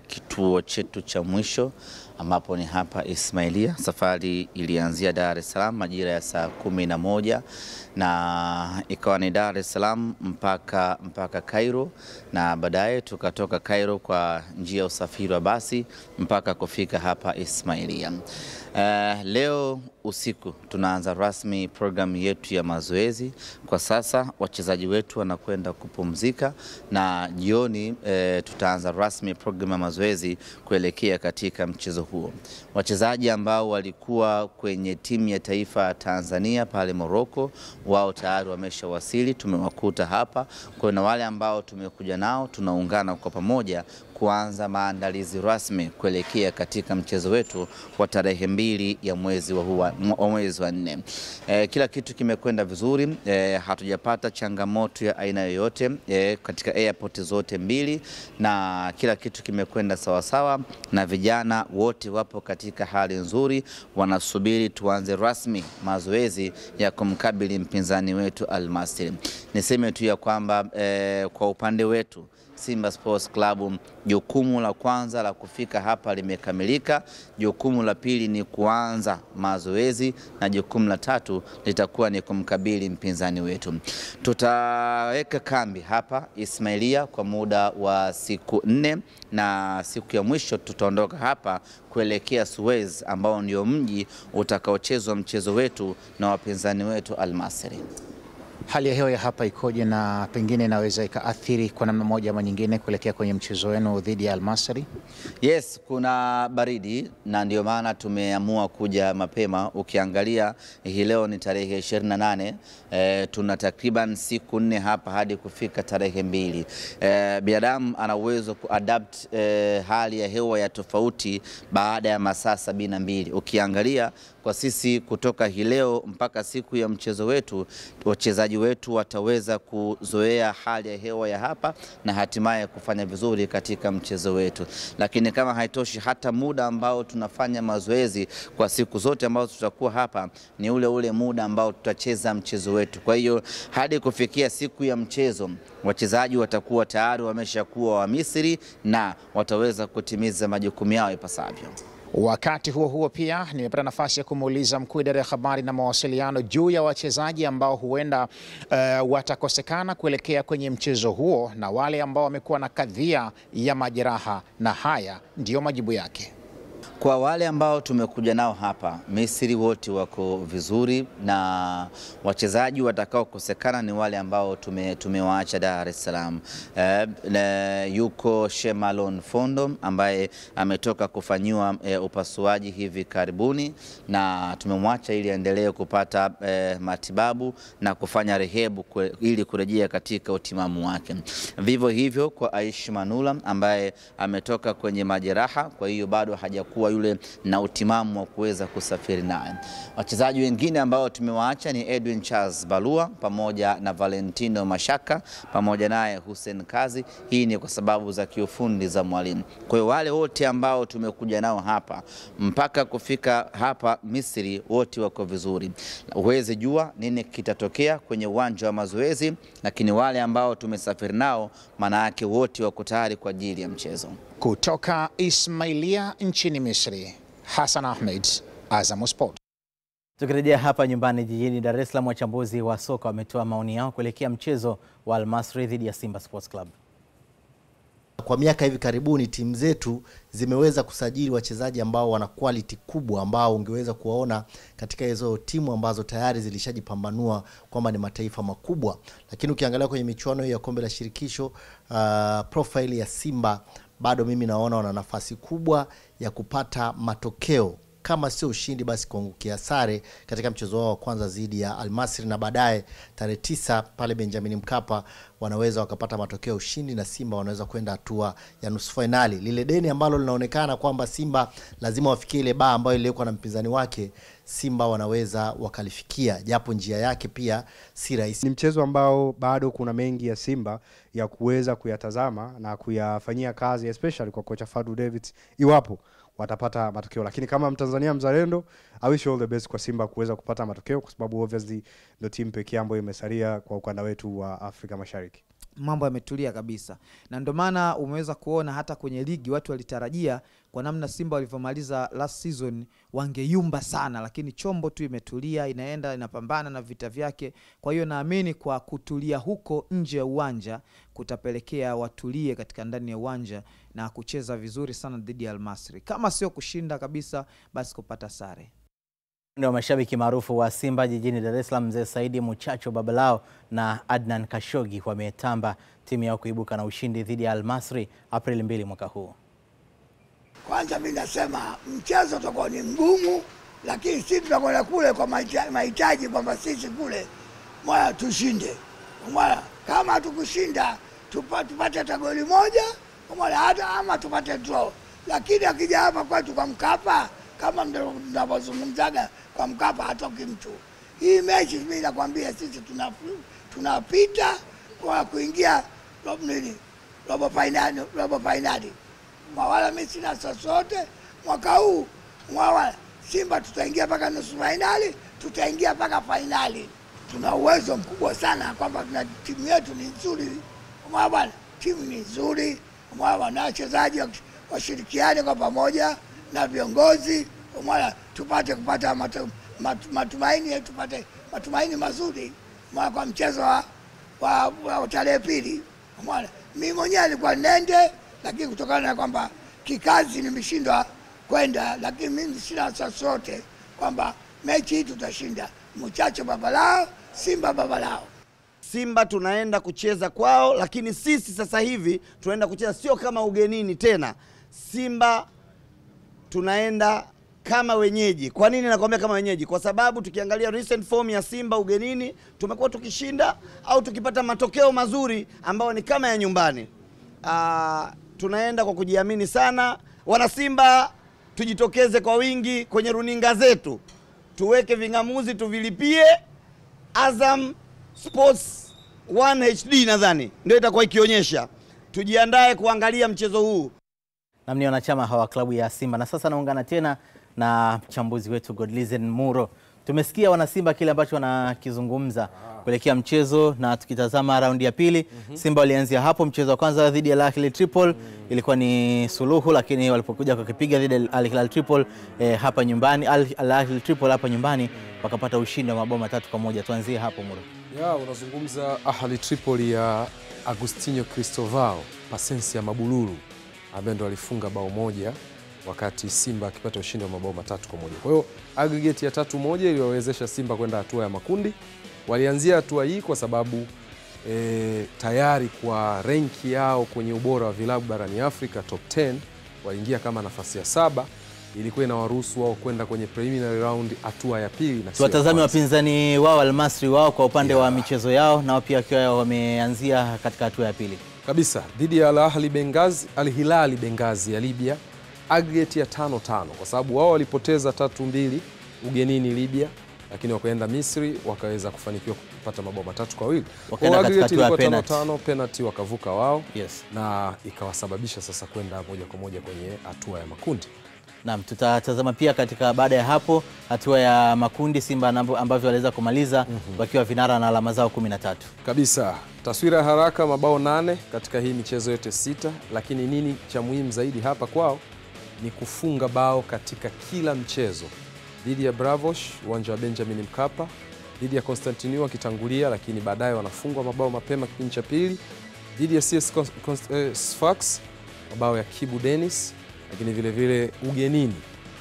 kituo chetu cha mwisho ambapo ni hapa Ismailia. Safari ilianzia Dar es Salaam majira ya saa 11 na ikawa ni Dar es Salaam mpaka Cairo, na baadaye tukatoka Cairo kwa njia ya usafiri wa basi mpaka kufika hapa Ismailia. Leo usiku tunaanza rasmi programu yetu ya mazoezi. Kwa sasa wachezaji wetu wanakwenda kupumzika, na jioni tutaanza rasmi programu ya mazoezi kuelekea katika mchezo huo. Wachezaji ambao walikuwa kwenye timu ya taifa Tanzania pale Morocco, wao tayari wameshawasili, tumewakuta hapa. Kwa wale ambao tumekuja nao tunaungana kwa pamoja kuanza maandalizi rasmi kuelekea katika mchezo wetu wa tarehe 2 ya mwezi wa mwezi wa 4. Kila kitu kimekwenda vizuri, hatujapata changamoto ya aina yoyote katika airport zote mbili, na kila kitu kimekwenda sawa sawa, na vijana wote wapo katika hali nzuri, wanasubiri tuanze rasmi mazoezi ya kumkabili mpinzani wetu Al Masry. Niseme tu ya kwamba kwa upande wetu Simba Sports Club, jukumu la kwanza la kufika hapa limekamilika. Jukumu la pili ni kuanza mazoezi, na jukumu la tatu litakuwa ni kumkabili mpinzani wetu. Tutaweka kambi hapa Ismailia kwa muda wa siku 4, na siku ya mwisho tutaondoka hapa kuelekea Suez, ambao ndio mji utakaochezwa mchezo wetu na wapinzani wetu Al Masry. Hali ya hewa ya hapa ikoje, na pengine inaweza ikaathiri kwa namna moja ama nyingine kuelekea kwenye mchezo wenu dhidi ya Al Masry? Yes, kuna baridi na ndio maana tumeamua kuja mapema. Ukiangalia hii leo ni tarehe 28, tuna takriban siku 4 hapa hadi kufika tarehe 2. Binadamu ana uwezo kuadapt hali ya hewa ya tofauti baada ya masaa 72. Ukiangalia kwa sisi kutoka hii leo mpaka siku ya mchezo wetu, wachezaji wetu wataweza kuzoea hali ya hewa ya hapa na hatimaye kufanya vizuri katika mchezo wetu. Lakini kama haitoshi, hata muda ambao tunafanya mazoezi kwa siku zote ambazo tutakuwa hapa ni ule muda ambao tutacheza mchezo wetu. Kwa hiyo hadi kufikia siku ya mchezo, wachezaji watakuwa tayari wameshakuwa wa Misri na wataweza kutimiza majukumu yao ipasavyo. Wakati huo huo pia nimepata nafasi ya kumuuliza mkuu wa idara ya habari na mawasiliano juu ya wachezaji ambao huenda watakosekana kuelekea kwenye mchezo huo na wale ambao wamekuwa na kadhia ya majeraha, na haya ndiyo majibu yake. Kwa wale ambao tumekuja nao hapa Misri, wote wako vizuri, na wachezaji watakao kosekana ni wale ambao tumewaacha Dar es Salaam. Yuko Shemalon Fondo ambaye ametoka kufanyiwa upasuaji hivi karibuni, na tumemwacha ili aendelee kupata matibabu na kufanya rehebu ili kurejea katika utimamu wake. Vivyo hivyo kwa Aish Manula ambaye ametoka kwenye majeraha, kwa hiyo bado hajakuwa yule na utimamu wa kuweza kusafiri naye. Wachezaji wengine ambao tumewaacha ni Edwin Charles Balua pamoja na Valentino Mashaka pamoja naye Hussein Kazi. Hii ni kwa sababu za kiufundi za mwalimu. Kwa hiyo wale wote ambao tumekuja nao hapa mpaka kufika hapa Misri wote wako vizuri. Huwezi jua nini kitatokea kwenye uwanja wa mazoezi, lakini wale ambao tumesafiri nao maana yake wote wako tayari kwa ajili ya mchezo. Kutoka Ismailia nchini Misri, Hassan Ahmed, Azam Sport. Tukirejea hapa nyumbani jijini Dar es Salaam, wachambuzi wa soka wametoa maoni yao kuelekea mchezo wa Al Masry dhidi ya Simba Sports Club. Kwa miaka hivi karibuni timu zetu zimeweza kusajili wachezaji ambao wana quality kubwa, ambao ungeweza kuwaona katika hizo timu ambazo tayari zilishajipambanua kwamba ni mataifa makubwa. Lakini ukiangalia kwenye michuano ya kombe la shirikisho, profile ya Simba bado mimi naona wana nafasi kubwa ya kupata matokeo, kama sio ushindi basi kuangukia sare katika mchezo wao wa kwanza dhidi ya Al Masry, na baadaye tarehe 9 pale Benjamin Mkapa wanaweza wakapata matokeo ushindi na Simba wanaweza kwenda hatua ya nusu finali. Lile deni ambalo linaonekana kwamba Simba lazima wafikie ile baa ambayo ilikuwa na mpinzani wake, Simba wanaweza wakalifikia, japo njia yake pia si rahisi. Ni mchezo ambao bado kuna mengi ya Simba ya kuweza kuyatazama na kuyafanyia kazi, especially kwa kocha Fadlu Davids, iwapo watapata matokeo. Lakini kama Mtanzania mzalendo, I wish all the best kwa Simba kuweza kupata matokeo, kwa sababu obviously ndio timu pekee ambayo imesalia kwa ukanda wetu wa Afrika Mashariki. Mambo yametulia kabisa, na ndio maana umeweza kuona hata kwenye ligi watu walitarajia kwa namna Simba walivyomaliza last season wangeyumba sana, lakini chombo tu imetulia, inaenda inapambana na vita vyake. Kwa hiyo naamini kwa kutulia huko nje ya uwanja kutapelekea watulie katika ndani ya uwanja na kucheza vizuri sana dhidi ya Al Masry. Kama sio kushinda kabisa, basi kupata sare. Ndio mashabiki maarufu wa Simba jijini Dar es Salaam, Mzee Saidi Muchacho Babalao na Adnan Kashogi wametamba timu yao kuibuka na ushindi dhidi ya Al Masry Aprili 2 mwaka huu. Kwanza mimi nasema mchezo utakuwa ni mgumu, lakini sisi tunakwenda kule kwa mahitaji kwamba sisi kule mwana tushinde. Mwana kama tukushinda tupate hata goli moja, mwana hata ama tupate draw. Lakini akija hapa kwetu kwa Mkapa kama tunavyozungumzaga kwa Mkapa hatoki mtu. Hii mechi mimi nakwambia sisi tunapita kwa kuingia robo finali. Mwawala mimi sina sosote mwaka huu. Mwawala Simba tutaingia mpaka nusu finali, tutaingia mpaka finali. Tuna uwezo mkubwa sana kwamba tuna timu yetu ni nzuri. Mwawala timu ni nzuri. Mwawala na wachezaji washirikiane kwa pamoja na viongozi. Mwawala tupate kupata matumaini, tupate matumaini mazuri kwa mchezo wa tarehe pili. Mwawala mimi mwenyewe alikuwa nende, lakini kutokana na kwamba kikazi nimeshindwa kwenda, lakini mimi sina wasiwasi wote kwamba mechi hii tutashinda. Mchache baba lao, Simba baba lao. Simba tunaenda kucheza kwao, lakini sisi sasa hivi tunaenda kucheza sio kama ugenini tena. Simba tunaenda kama wenyeji. Kwa nini nakwambia kama wenyeji? Kwa sababu tukiangalia recent form ya Simba ugenini, tumekuwa tukishinda au tukipata matokeo mazuri ambao ni kama ya nyumbani. Tunaenda kwa kujiamini sana. Wana Simba tujitokeze kwa wingi kwenye runinga zetu. Tuweke vingamuzi tuvilipie. Azam Sports 1 HD nadhani ndio itakuwa ikionyesha. Tujiandae kuangalia mchezo huu. Na ni wanachama hawa klabu ya Simba. Na sasa naungana tena na mchambuzi wetu Godlizen Muro. Tumesikia wana Simba kile ambacho wanakizungumza kuelekea mchezo, na tukitazama raundi ya pili, Simba walianzia hapo. Mchezo wa kwanza dhidi ya Al Ahly Tripoli ilikuwa ni suluhu, lakini walipokuja kukipiga dhidi ya Al Hilal Tripoli hapa nyumbani, Al Ahly Tripoli hapa nyumbani wakapata ushindi wa mabao 3-1. Tuanzie hapo Muro. Unazungumza Ahly Tripoli ya Agustinho Cristovao Pasensia Mabululu ambaye ndo alifunga bao moja, wakati Simba akipata ushindi wa mabao 3-1. Kwa hiyo aggregate ya 3-1 iliwawezesha Simba kwenda hatua ya makundi. Walianzia hatua hii kwa sababu tayari kwa renki yao kwenye ubora wa vilabu barani Afrika top 10 waingia kama nafasi ya 7, ilikuwa inawaruhusu wao kwenda kwenye preliminary round hatua ya pili. Na tuwatazame wapinzani wao Al Masry wao kwa upande wa michezo yao, nao pia wakiwa wameanzia katika hatua ya pili kabisa dhidi ya Al Ahly Benghazi, Al Hilal Benghazi ya Libya, aggregate ya 5-5 kwa sababu wao walipoteza 3-2 ugenini Libya, lakini wakaenda Misri wakaweza kufanikiwa kupata mabao 3-2. Wakaenda katika hatua ya penalty. 5-5 penalty wakavuka wao, na ikawasababisha sasa kwenda moja kwa moja kwenye hatua ya makundi. Naam, tutatazama pia katika baada ya hapo hatua ya makundi Simba ambavyo waliweza kumaliza wakiwa vinara na alama zao 13. Kabisa. Taswira ya haraka, mabao 8 katika hii michezo yote 6, lakini nini cha muhimu zaidi hapa kwao ni kufunga bao katika kila mchezo. Dhidi ya Bravos uwanja wa Benjamin Mkapa, dhidi ya Constantiniwa wakitangulia, lakini baadaye wanafungwa mabao mapema kipindi cha pili. Dhidi ya CS Sfax mabao ya Kibu Dennis, lakini vile vile ugenini,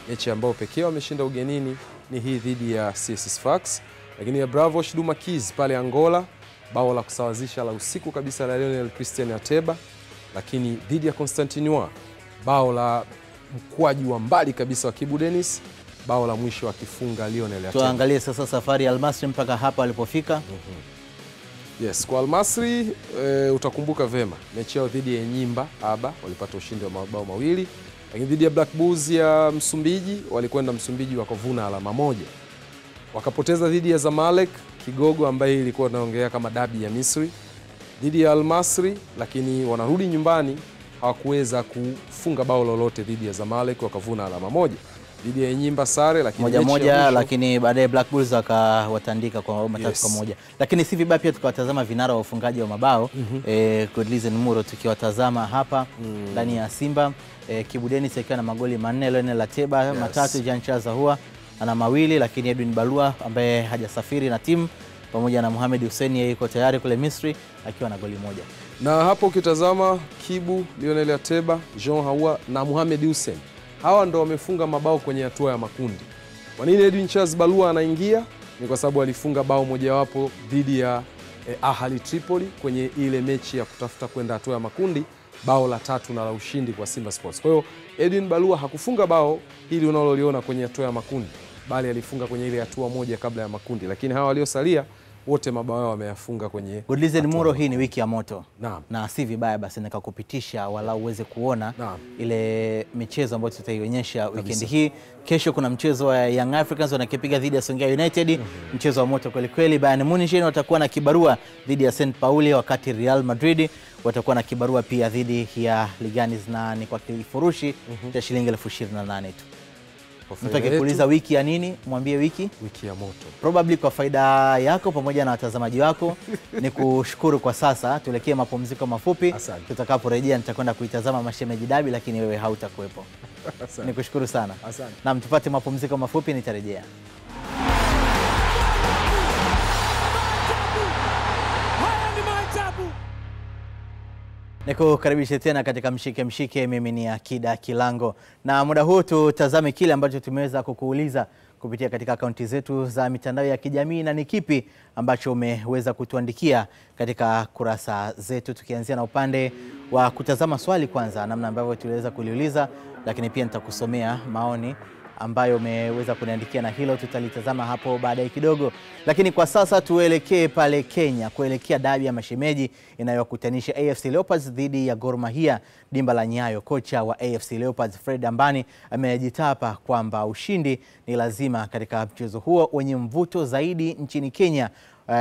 mechi ambao pekee wameshinda ugenini ni hii dhidi ya CS Sfax. Lakini ya Bravos Dumakiz pale Angola, bao la kusawazisha la usiku kabisa la Lionel Christian Ateba. Lakini dhidi ya Constantiniwa bao la mkwaju wa mbali kabisa wa Kibu Dennis, bao la mwisho akifunga Lionel Ateba. Tuangalie sasa safari ya Al Masry mpaka hapa alipofika. Yes, kwa Al Masry utakumbuka vema mechi yao dhidi ya Enyimba Aba walipata ushindi wa mabao 2, lakini dhidi ya Black Bulls ya Msumbiji walikwenda Msumbiji wakavuna alama 1. Wakapoteza dhidi ya Zamalek Kigogo ambaye ilikuwa inaongelea kama dabi ya Misri. Dhidi ya Al Masry, lakini wanarudi nyumbani hawakuweza kufunga bao lolote dhidi ya Zamalek, wakavuna alama 1. Dhidi ya Enyimba sare, lakini moja, lakini baadaye Black Bulls wakawatandika kwa mabao 3-1. Lakini si vibaya pia tukawatazama vinara wa ufungaji wa mabao Godlizen Muro, tukiwatazama hapa ndani ya Simba Kibu Dennis akiwa na magoli 4, Lionel Ateba 3, Jean Charles Ahoua ana 2, lakini Edwin Balua ambaye hajasafiri na timu pamoja na Mohamed Hussein yeye yuko tayari kule Misri akiwa na goli 1. Na hapo ukitazama Kibu, Lionel Ateba, Jean Ahoua na Mohamed Hussein, hawa ndo wamefunga mabao kwenye hatua ya makundi. Kwa nini Edwin Charles Balua anaingia? Ni kwa sababu alifunga bao mojawapo dhidi ya Ahly Tripoli kwenye ile mechi ya kutafuta kwenda hatua ya makundi, bao la 3 na la ushindi kwa Simba Sports. Kwa hiyo Edwin Balua hakufunga bao hili unaloliona kwenye hatua ya makundi, bali alifunga kwenye ile hatua moja kabla ya makundi. Lakini hawa waliosalia wote mabao yao wameyafunga kwenye Godlizen Muro. Hii ni wiki ya moto. Naam. Na si vibaya basi nikakupitisha wala uweze kuona ile michezo ambayo tutaionyesha weekend hii. Kesho kuna mchezo wa Young Africans wanakipiga dhidi ya Songea United, mchezo wa moto kweli kweli. Bayern Munich watakuwa na kibarua dhidi ya St. Pauli, wakati Real Madrid watakuwa na kibarua pia dhidi ya Leganes, na ni kwa kifurushi cha shilingi 28,000 tu. Mtaki kuuliza wiki ya nini? Mwambie wiki ya moto. Probably kwa faida yako pamoja na watazamaji wako. Ni kushukuru kwa sasa, tuelekee mapumziko mafupi. Tutakaporejea nitakwenda kuitazama mashemeji dabi, lakini wewe hautakuwepo. Nikushukuru sana. Na tupate mapumziko mafupi, nitarejea. Nikukaribisha tena katika mshike. Mimi ni Akida Kilango, na muda huu tutazame kile ambacho tumeweza kukuuliza kupitia katika akaunti zetu za mitandao ya kijamii, na ni kipi ambacho umeweza kutuandikia katika kurasa zetu, tukianzia na upande wa kutazama swali kwanza, namna ambavyo tuliweza kuliuliza, lakini pia nitakusomea maoni ambayo umeweza kuniandikia, na hilo tutalitazama hapo baadaye kidogo. Lakini kwa sasa tuelekee pale Kenya kuelekea dabi ya mashemeji inayokutanisha AFC Leopards dhidi ya Gor Mahia dimba la Nyayo. Kocha wa AFC Leopards Fred Ambani amejitapa kwamba ushindi ni lazima katika mchezo huo wenye mvuto zaidi nchini Kenya.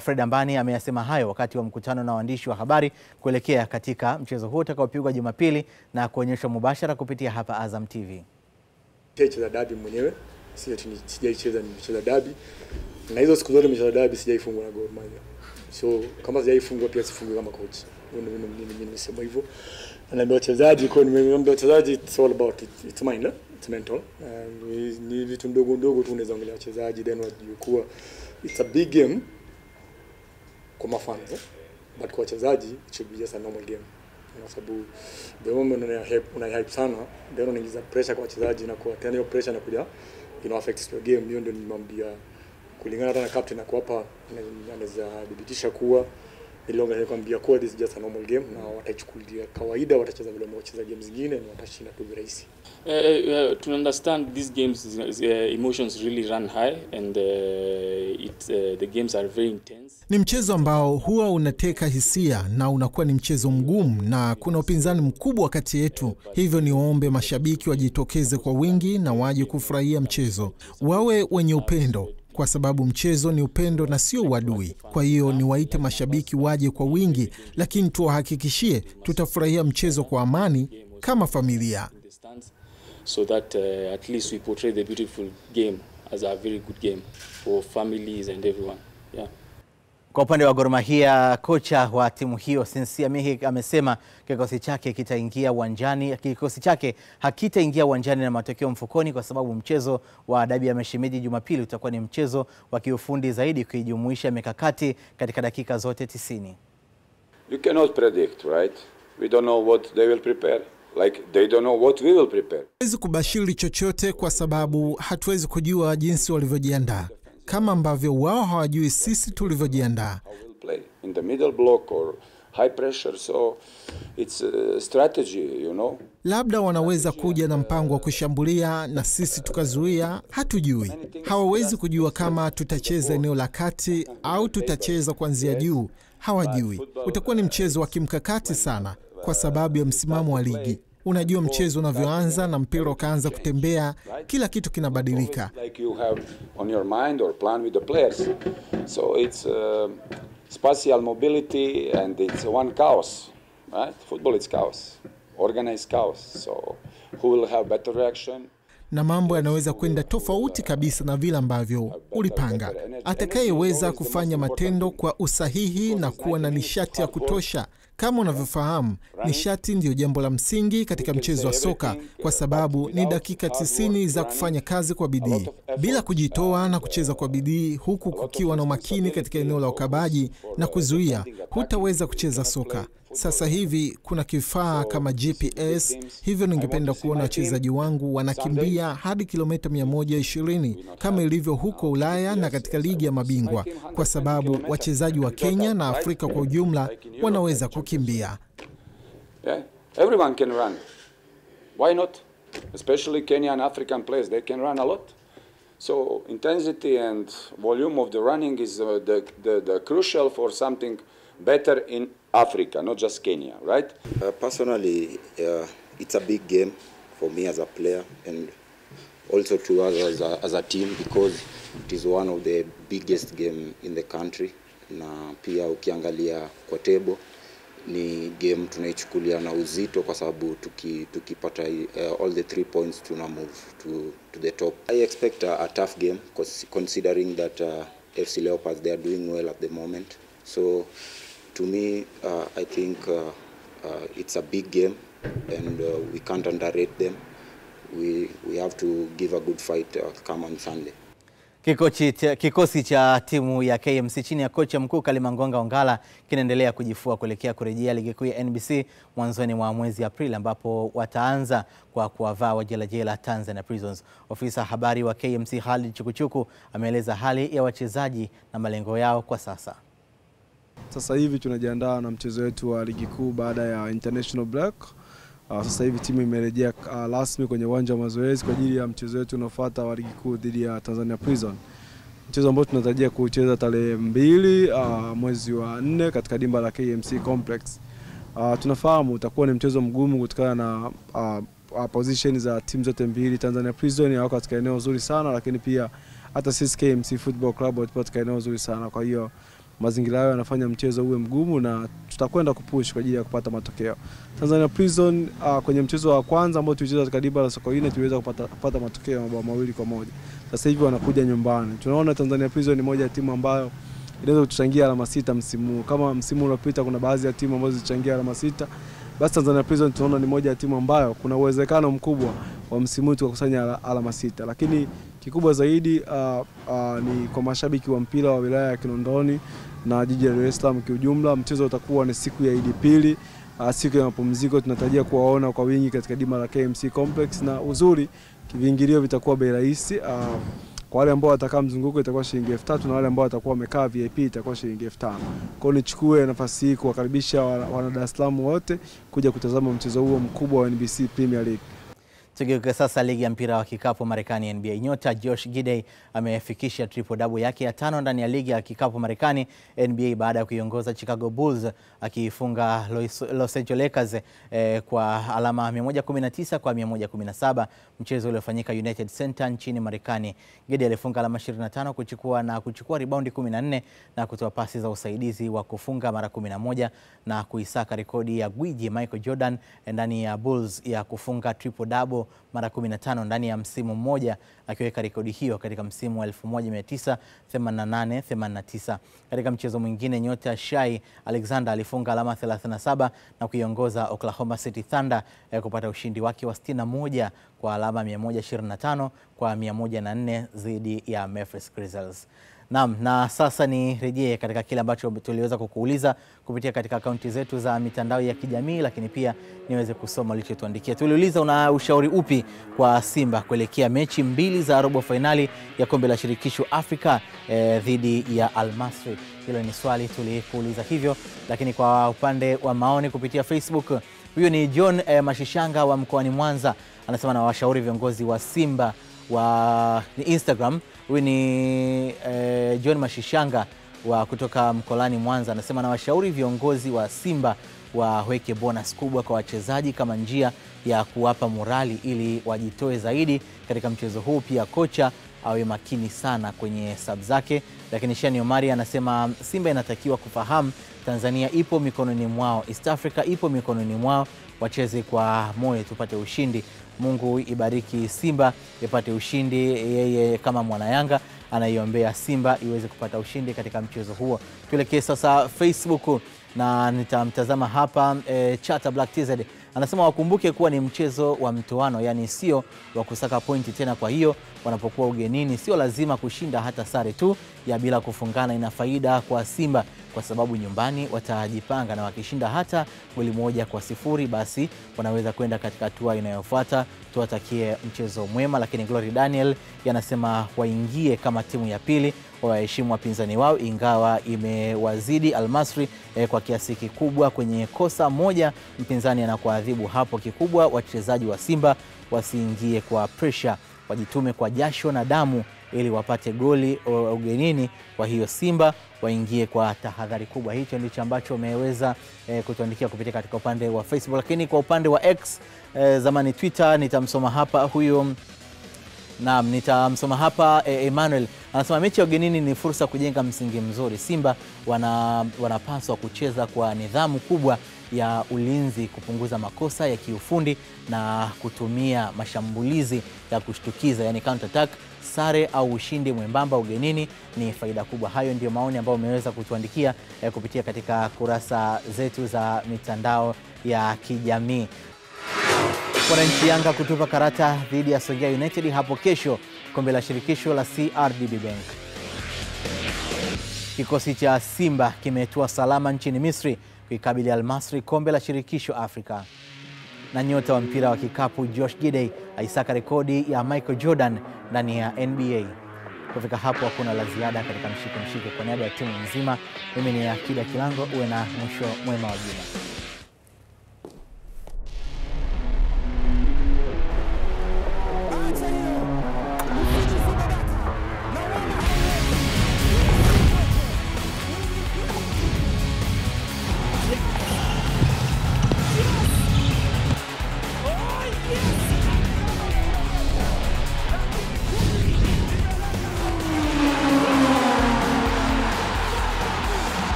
Fred Ambani ameyasema hayo wakati wa mkutano na waandishi wa habari kuelekea katika mchezo huo utakaopigwa Jumapili na kuonyeshwa mubashara kupitia hapa Azam TV. Sijaicheza dabi mwenyewe, sijaicheza, nimecheza dabi. Na hizo siku zote nimecheza dabi, sijaifungwa na Gor Mahia. So kama sijaifungwa pia sifungwe kama coach. Mimi nimesema hivyo. Na ndio wachezaji, kwa nimeambia wachezaji it's all about it's mind, it's mental. Ni vitu ndogo tu unaweza ongelea wachezaji, then wajue it's a big game kwa mafans, but kwa wachezaji it should be just a normal game. Kwa sababu the moment una hype sana, ndio unaingiza pressure kwa wachezaji, na kwa tena hiyo pressure inakuja affect your game. Hiyo ndio nimwambia kulingana hata na captain ako hapa, anaweza dhibitisha kuwa ilonga nikwambia kuwa this is just a normal game, na watachukulia kawaida, watacheza vile wacheza games zingine na watashinda tu virahisi. To understand these games, emotions really run high, and the games are very intense. Ni mchezo ambao huwa unateka hisia na unakuwa ni mchezo mgumu, na kuna upinzani mkubwa kati yetu. Hivyo ni waombe mashabiki wajitokeze kwa wingi na waje kufurahia mchezo, wawe wenye upendo, kwa sababu mchezo ni upendo na sio uadui. Kwa hiyo ni waite mashabiki waje kwa wingi, lakini tuwahakikishie tutafurahia mchezo kwa amani kama familia. So that at least we portray the beautiful game as a very good game for families and everyone. Yeah. Kwa upande wa Gor Mahia, kocha wa timu hiyo Sinsia Mihi amesema kikosi chake hakitaingia uwanjani na matokeo mfukoni, kwa sababu mchezo wa dabi ya mashemeji Jumapili utakuwa ni mchezo wa kiufundi zaidi, kujumuisha mikakati katika dakika zote 90. You cannot predict, right? We don't know what they will prepare. Like they don't know what we will prepare. Hatuwezi kubashiri chochote kwa sababu hatuwezi kujua jinsi walivyojiandaa, kama ambavyo wao hawajui sisi tulivyojiandaa. Play in the middle block or high pressure, so it's a strategy, you know. Labda wanaweza kuja na mpango wa kushambulia na sisi tukazuia, hatujui. Hawawezi kujua kama tutacheza eneo la kati au tutacheza kuanzia juu, hawajui. Utakuwa ni mchezo wa kimkakati sana kwa sababu ya msimamo wa ligi. Unajua mchezo unavyoanza na mpira ukaanza kutembea, kila kitu kinabadilika. Like you have on your mind or plan with the players. So it's spatial mobility and it's one chaos, right? Football is chaos, organized chaos. So who will have better reaction? Na mambo yanaweza kwenda tofauti kabisa na vile ambavyo ulipanga. Atakayeweza kufanya matendo kwa usahihi na kuwa na nishati ya kutosha. Kama unavyofahamu, nishati ndio jambo la msingi katika mchezo wa soka, kwa sababu ni dakika 90 za kufanya kazi kwa bidii. Bila kujitoa na kucheza kwa bidii, huku kukiwa na umakini katika eneo la ukabaji na kuzuia, hutaweza kucheza soka. Sasa hivi kuna kifaa kama GPS, hivyo ningependa kuona wachezaji wangu wanakimbia hadi kilomita 120 kama ilivyo huko Ulaya na katika ligi ya mabingwa, kwa sababu wachezaji wa Kenya na Afrika kwa ujumla wanaweza kukimbia. Yeah, everyone can run. Why not? Especially Kenyan and African players, they can run a lot. So intensity and volume of the running is the crucial for something better in Africa, not just Kenya, right? Personally, it's a big game for me as a player and also to us as a team, because it is one of the biggest game in the country. Na pia ukiangalia kwa table ni game tunaichukulia na uzito kwa sababu tukipata all the 3 points tuna move to the top. I expect a tough game considering that FC Leopards, they are doing well at the moment. So to me, I think it's a big game and we can't underrate them. We have to give a good fight come on Sunday. Kikosi cha timu ya KMC chini ya kocha mkuu Kalimangonga Ongala kinaendelea kujifua kuelekea kurejea ligi kuu ya NBC mwanzoni mwa mwezi Aprili, ambapo wataanza kwa kuwavaa wajelajela Tanzania Prisons. Ofisa habari wa KMC Khalid Chukuchuku ameeleza hali ya wachezaji na malengo yao kwa sasa. Sasa hivi tunajiandaa na mchezo wetu wa ligi kuu baada ya international break. Sasa hivi timu imerejea rasmi kwenye uwanja wa mazoezi kwa ajili ya mchezo wetu unaofuata wa ligi kuu dhidi ya Tanzania Prison. Mchezo ambao tunatarajia kucheza tarehe 2 mwezi wa 4 katika dimba la KMC Complex. Tunafahamu utakuwa ni mchezo mgumu kutokana na position za timu zote mbili. Tanzania Prison wako katika eneo zuri sana, lakini pia hata sisi KMC Football Club tupo katika eneo zuri sana. Kwa hiyo mazingira hayo yanafanya mchezo uwe mgumu na tutakwenda kupush kwa ajili ya kupata matokeo. Tanzania Prison kwenye mchezo wa kwanza ambao tulicheza katika dimba la Sokoine tuliweza kupata matokeo mabao 2-1. Sasa hivi wanakuja nyumbani. Tunaona Tanzania Prison ni moja ya timu ambayo inaweza kutuchangia alama 6 msimu. Kama msimu uliopita kuna baadhi ya timu ambazo zilichangia alama 6, basi Tanzania Prison tunaona ni moja ya timu ambayo kuna uwezekano mkubwa wa msimu huu tukakusanya alama 6. Lakini kikubwa zaidi ni kwa mashabiki wa mpira wa wilaya ya Kinondoni na jiji la Dar es Salaam kiujumla, mchezo utakuwa ni siku ya Idi Pili, siku ya mapumziko. Tunatarajia kuwaona kwa wingi katika dimba la KMC Complex, na uzuri viingilio vitakuwa bei rahisi. Kwa wale ambao watakaa mzunguko itakuwa shilingi 3,000 na wale ambao watakuwa wamekaa VIP itakuwa shilingi 5,000. Kwa hiyo nichukue nafasi hii kuwakaribisha wana Dar es Salaam wote kuja kutazama mchezo huo mkubwa wa NBC Premier League. Tugeuke sasa ligi ya mpira wa kikapu Marekani NBA. Nyota Josh Giddey amefikisha triple double yake ya 5 ndani ya ligi ya kikapu Marekani NBA baada ya kuiongoza Chicago Bulls akifunga Los Angeles Lakers kwa alama 119 kwa 117, mchezo uliofanyika United Center nchini Marekani. Giddey alifunga alama 25 kuchukua rebound 14 na kutoa pasi za usaidizi wa kufunga mara 11 na kuisaka rekodi ya gwiji Michael Jordan ndani ya Bulls ya kufunga triple double mara 15 ndani ya msimu mmoja, akiweka rekodi hiyo katika msimu wa 1988-89. Katika mchezo mwingine, nyota Shai Alexander alifunga alama 37 na kuiongoza Oklahoma City Thunder kupata ushindi wake wa 61 kwa alama 125 kwa 104 dhidi ya Memphis Grizzlies. Naam, na sasa ni rejee katika kile ambacho tuliweza kukuuliza kupitia katika akaunti zetu za mitandao ya kijamii, lakini pia niweze kusoma ulichotuandikia. Tuliuliza, una ushauri upi kwa Simba kuelekea mechi 2 za robo finali ya kombe la shirikisho Afrika dhidi ya Al Masry? Hilo ni swali tulikuuliza hivyo, lakini kwa upande wa maoni kupitia Facebook, huyo ni John Mashishanga wa mkoani Mwanza, anasema na washauri viongozi wa Simba wa Instagram. Huyu ni John Mashishanga wa kutoka Mkolani Mwanza, anasema na washauri viongozi wa Simba waweke bonus kubwa kwa wachezaji kama njia ya kuwapa morali ili wajitoe zaidi katika mchezo huu. Pia kocha awe makini sana kwenye sub zake. Lakini Shani Omari anasema Simba inatakiwa kufahamu Tanzania ipo mikononi mwao, East Africa ipo mikononi mwao, wacheze kwa moyo tupate ushindi. Mungu ibariki Simba ipate ushindi. Yeye kama mwana Yanga anaiombea Simba iweze kupata ushindi katika mchezo huo. Tuelekee sasa Facebook na nitamtazama hapa Chata Black TZ. Anasema wakumbuke kuwa ni mchezo wa mtoano, yani sio wa kusaka pointi tena. Kwa hiyo wanapokuwa ugenini sio lazima kushinda, hata sare tu ya bila kufungana ina faida kwa Simba kwa sababu nyumbani watajipanga, na wakishinda hata goli 1-0 basi wanaweza kwenda katika hatua inayofuata. Tuwatakie mchezo mwema. Lakini Glory Daniel yanasema waingie kama timu ya pili, waheshimu wapinzani wao ingawa imewazidi Al Masry kwa kiasi kikubwa. Kwenye kosa moja mpinzani anakuadhibu hapo. Kikubwa wachezaji wa Simba wasiingie kwa pressure, wajitume kwa jasho na damu ili wapate goli ugenini. Kwa hiyo Simba waingie kwa tahadhari kubwa. Hicho ndicho ambacho wameweza kutuandikia kupitia katika upande wa Facebook. Lakini kwa upande wa X, zamani Twitter, nitamsoma hapa huyo. Naam, nitamsoma hapa. Emmanuel anasema mechi ya ugenini ni fursa kujenga msingi mzuri. Simba wanapaswa kucheza kwa nidhamu kubwa ya ulinzi, kupunguza makosa ya kiufundi na kutumia mashambulizi ya kushtukiza, yani counter attack. Sare au ushindi mwembamba ugenini ni faida kubwa. Hayo ndio maoni ambayo umeweza kutuandikia kupitia katika kurasa zetu za mitandao ya kijamii. Wananchi Yanga kutupa karata dhidi ya Songea United hapo kesho, kombe la shirikisho la CRDB Bank. Kikosi cha Simba kimetua salama nchini Misri kuikabili Al Masry, kombe la shirikisho Afrika. Na nyota wa mpira wa kikapu Josh Giddey aisaka rekodi ya Michael Jordan ndani ya NBA. Kufika hapo hakuna la ziada katika mshike. Kwa niaba ya timu nzima, mimi ni Akida Kilango, uwe na mwisho mwema wa juma.